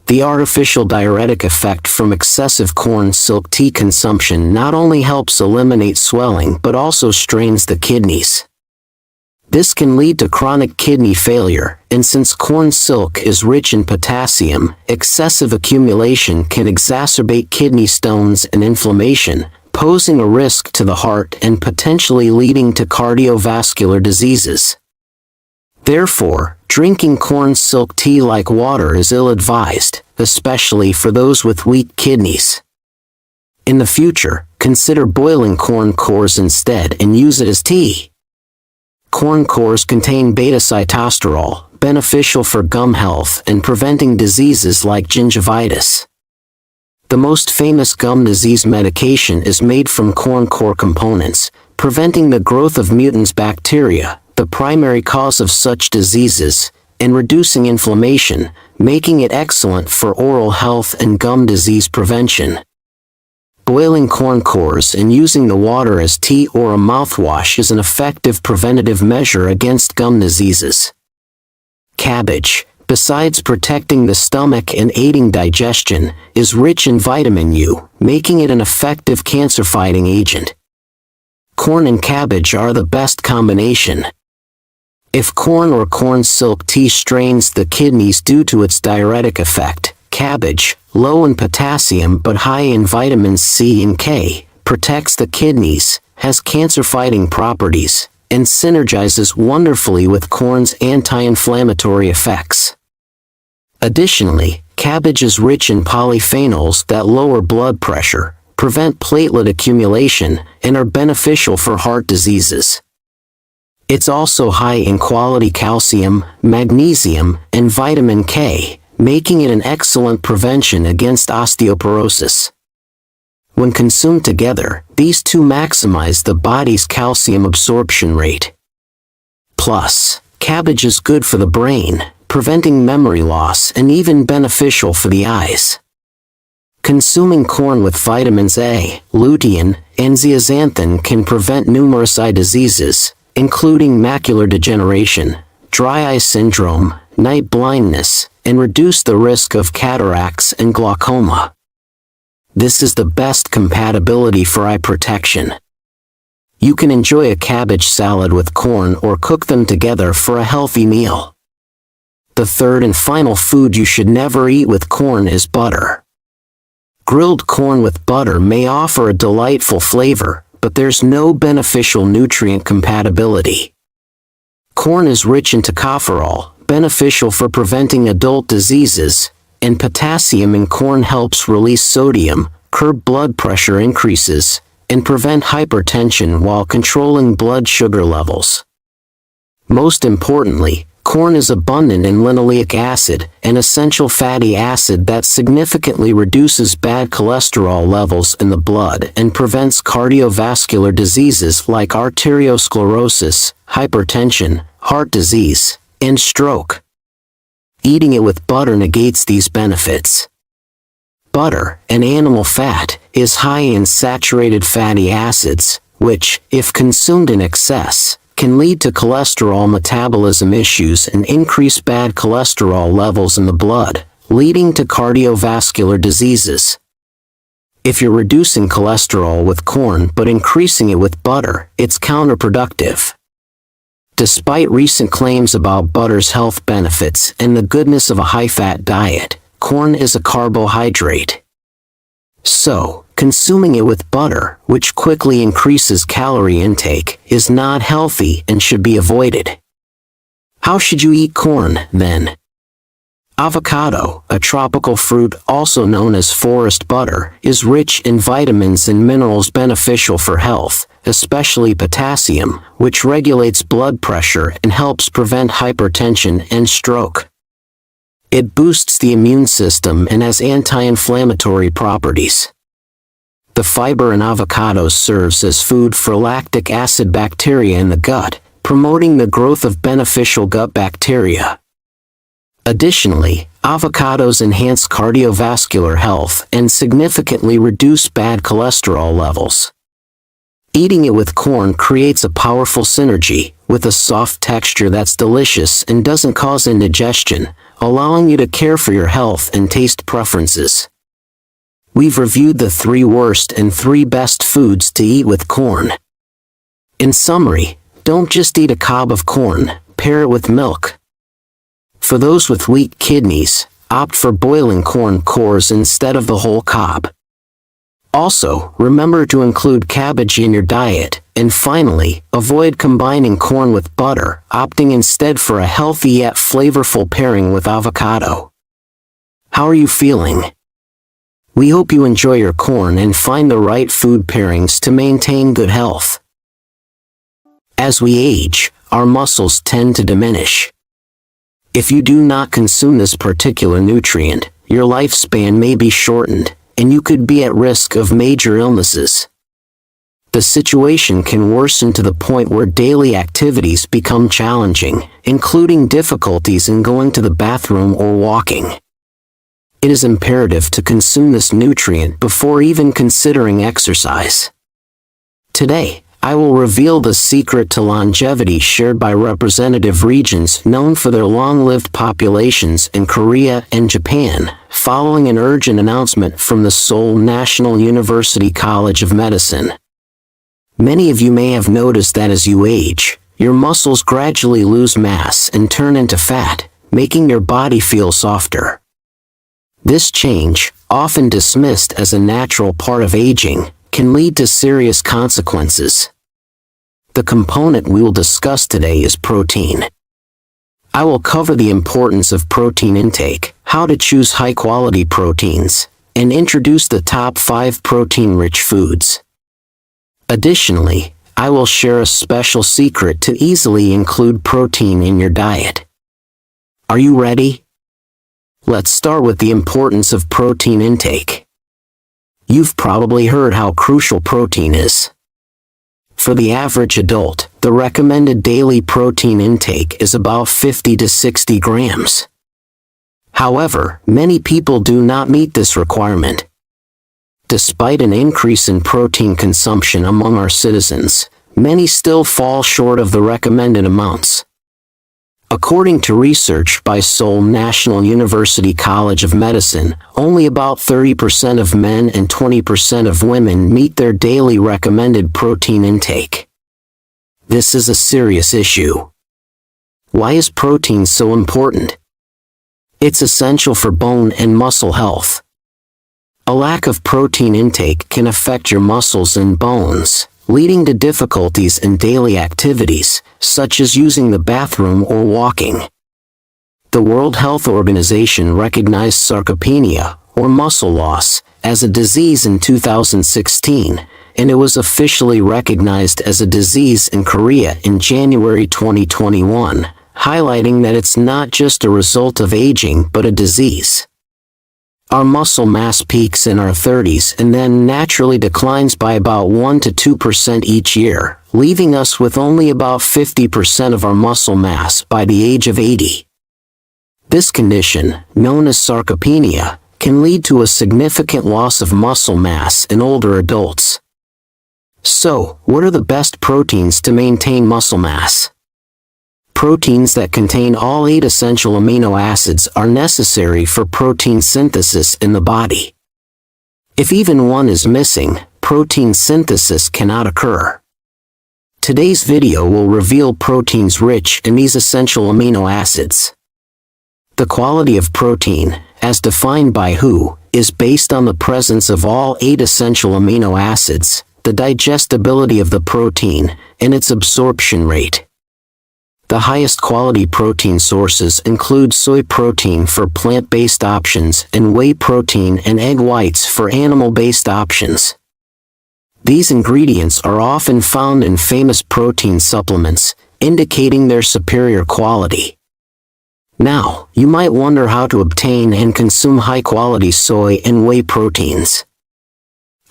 Speaker 1: The artificial diuretic effect from excessive corn silk tea consumption not only helps eliminate swelling but also strains the kidneys. This can lead to chronic kidney failure, and since corn silk is rich in potassium, excessive accumulation can exacerbate kidney stones and inflammation, posing a risk to the heart and potentially leading to cardiovascular diseases. Therefore, drinking corn silk tea like water is ill-advised, especially for those with weak kidneys. In the future, consider boiling corn cores instead and use it as tea. Corn cores contain beta-sitosterol, beneficial for gum health and preventing diseases like gingivitis. The most famous gum disease medication is made from corn core components, preventing the growth of mutant bacteria, the primary cause of such diseases, and reducing inflammation, making it excellent for oral health and gum disease prevention. Boiling corn cores and using the water as tea or a mouthwash is an effective preventative measure against gum diseases. Cabbage, besides protecting the stomach and aiding digestion, is rich in vitamin U, making it an effective cancer-fighting agent. Corn and cabbage are the best combination. If corn or corn silk tea strains the kidneys due to its diuretic effect, cabbage, low in potassium but high in vitamins C and K, protects the kidneys, has cancer-fighting properties, and synergizes wonderfully with corn's anti-inflammatory effects. Additionally, cabbage is rich in polyphenols that lower blood pressure, prevent platelet accumulation, and are beneficial for heart diseases. It's also high in quality calcium, magnesium, and vitamin K, making it an excellent prevention against osteoporosis. When consumed together, these two maximize the body's calcium absorption rate. Plus, cabbage is good for the brain, preventing memory loss and even beneficial for the eyes. Consuming corn with vitamins A, lutein, and zeaxanthin can prevent numerous eye diseases, including macular degeneration, dry eye syndrome, night blindness, and reduce the risk of cataracts and glaucoma. This is the best compatibility for eye protection. You can enjoy a cabbage salad with corn or cook them together for a healthy meal. The third and final food you should never eat with corn is butter. Grilled corn with butter may offer a delightful flavor, but there's no beneficial nutrient compatibility. Corn is rich in tocopherol, beneficial for preventing adult diseases, and potassium in corn helps release sodium, curb blood pressure increases, and prevent hypertension while controlling blood sugar levels. Most importantly, corn is abundant in linoleic acid, an essential fatty acid that significantly reduces bad cholesterol levels in the blood and prevents cardiovascular diseases like arteriosclerosis, hypertension, heart disease, and stroke. Eating it with butter negates these benefits. Butter, an animal fat, is high in saturated fatty acids, which, if consumed in excess, can lead to cholesterol metabolism issues and increase bad cholesterol levels in the blood, leading to cardiovascular diseases. If you're reducing cholesterol with corn but increasing it with butter, it's counterproductive. Despite recent claims about butter's health benefits and the goodness of a high-fat diet, corn is a carbohydrate. So, consuming it with butter, which quickly increases calorie intake, is not healthy and should be avoided. How should you eat corn, then? Avocado, a tropical fruit also known as forest butter, is rich in vitamins and minerals beneficial for health, especially potassium, which regulates blood pressure and helps prevent hypertension and stroke. It boosts the immune system and has anti-inflammatory properties. The fiber in avocados serves as food for lactic acid bacteria in the gut, promoting the growth of beneficial gut bacteria. Additionally, avocados enhance cardiovascular health and significantly reduce bad cholesterol levels. Eating it with corn creates a powerful synergy, with a soft texture that's delicious and doesn't cause indigestion, allowing you to care for your health and taste preferences. We've reviewed the 3 worst and 3 best foods to eat with corn. In summary, Don't just eat a cob of corn, pair it with milk. For those with weak kidneys, opt for boiling corn cores instead of the whole cob. Also, remember to include cabbage in your diet, and finally, avoid combining corn with butter, opting instead for a healthy yet flavorful pairing with avocado. How are you feeling? We hope you enjoy your corn and find the right food pairings to maintain good health. As we age, our muscles tend to diminish. If you do not consume this particular nutrient, your lifespan may be shortened, and you could be at risk of major illnesses. The situation can worsen to the point where daily activities become challenging, including difficulties in going to the bathroom or walking. It is imperative to consume this nutrient before even considering exercise. Today, I will reveal the secret to longevity shared by representative regions known for their long-lived populations in Korea and Japan, following an urgent announcement from the Seoul National University College of Medicine. Many of you may have noticed that as you age, your muscles gradually lose mass and turn into fat, making your body feel softer. This change, often dismissed as a natural part of aging, can lead to serious consequences. The component we will discuss today is protein. I will cover the importance of protein intake, how to choose high-quality proteins, and introduce the top 5 protein-rich foods. Additionally, I will share a special secret to easily include protein in your diet. Are you ready? Let's start with the importance of protein intake. You've probably heard how crucial protein is. For the average adult, the recommended daily protein intake is about 50 to 60 grams. However, many people do not meet this requirement. Despite an increase in protein consumption among our citizens, many still fall short of the recommended amounts. According to research by Seoul National University College of Medicine, only about 30% of men and 20% of women meet their daily recommended protein intake. This is a serious issue. Why is protein so important? It's essential for bone and muscle health. A lack of protein intake can affect your muscles and bones, leading to difficulties in daily activities, such as using the bathroom or walking. The World Health Organization recognized sarcopenia, or muscle loss, as a disease in 2016, and it was officially recognized as a disease in Korea in January 2021, highlighting that it's not just a result of aging but a disease. Our muscle mass peaks in our 30s and then naturally declines by about 1 to 2% each year, leaving us with only about 50% of our muscle mass by the age of 80. This condition, known as sarcopenia, can lead to a significant loss of muscle mass in older adults. So, what are the best proteins to maintain muscle mass? Proteins that contain all 8 essential amino acids are necessary for protein synthesis in the body. If even one is missing, protein synthesis cannot occur. Today's video will reveal proteins rich in these essential amino acids. The quality of protein, as defined by WHO, is based on the presence of all 8 essential amino acids, the digestibility of the protein, and its absorption rate. The highest quality protein sources include soy protein for plant-based options and whey protein and egg whites for animal-based options. These ingredients are often found in famous protein supplements, indicating their superior quality. Now, you might wonder how to obtain and consume high-quality soy and whey proteins.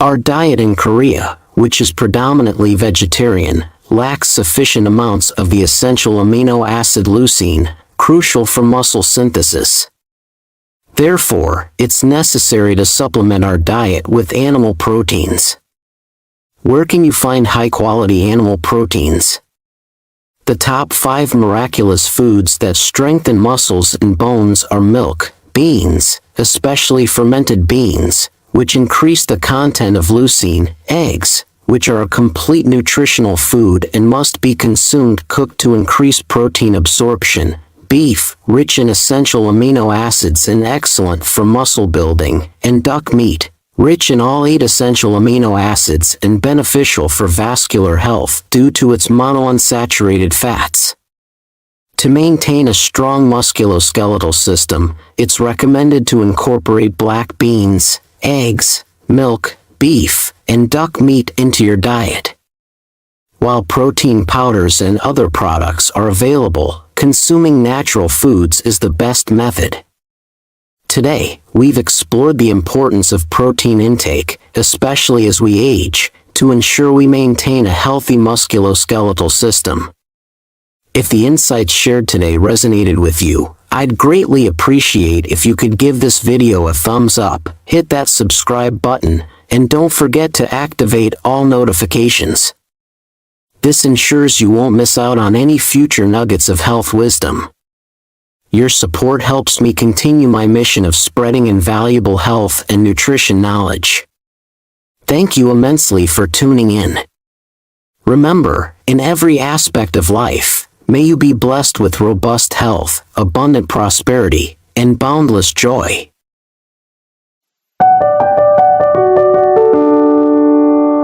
Speaker 1: Our diet in Korea, which is predominantly vegetarian, lacks sufficient amounts of the essential amino acid leucine, crucial for muscle synthesis. Therefore, it's necessary to supplement our diet with animal proteins. Where can you find high-quality animal proteins? The top 5 miraculous foods that strengthen muscles and bones are milk, beans, especially fermented beans, which increase the content of leucine, eggs, which are a complete nutritional food and must be consumed cooked to increase protein absorption. Beef, rich in essential amino acids and excellent for muscle building. And duck meat, rich in all 8 essential amino acids and beneficial for vascular health due to its monounsaturated fats. To maintain a strong musculoskeletal system, it's recommended to incorporate black beans, eggs, milk, beef, and duck meat into your diet. While protein powders and other products are available, consuming natural foods is the best method. Today, we've explored the importance of protein intake, especially as we age, to ensure we maintain a healthy musculoskeletal system. If the insights shared today resonated with you, I'd greatly appreciate if you could give this video a thumbs up, hit that subscribe button, and don't forget to activate all notifications. This ensures you won't miss out on any future nuggets of health wisdom. Your support helps me continue my mission of spreading invaluable health and nutrition knowledge. Thank you immensely for tuning in. Remember, in every aspect of life, may you be blessed with robust health, abundant prosperity, and boundless joy.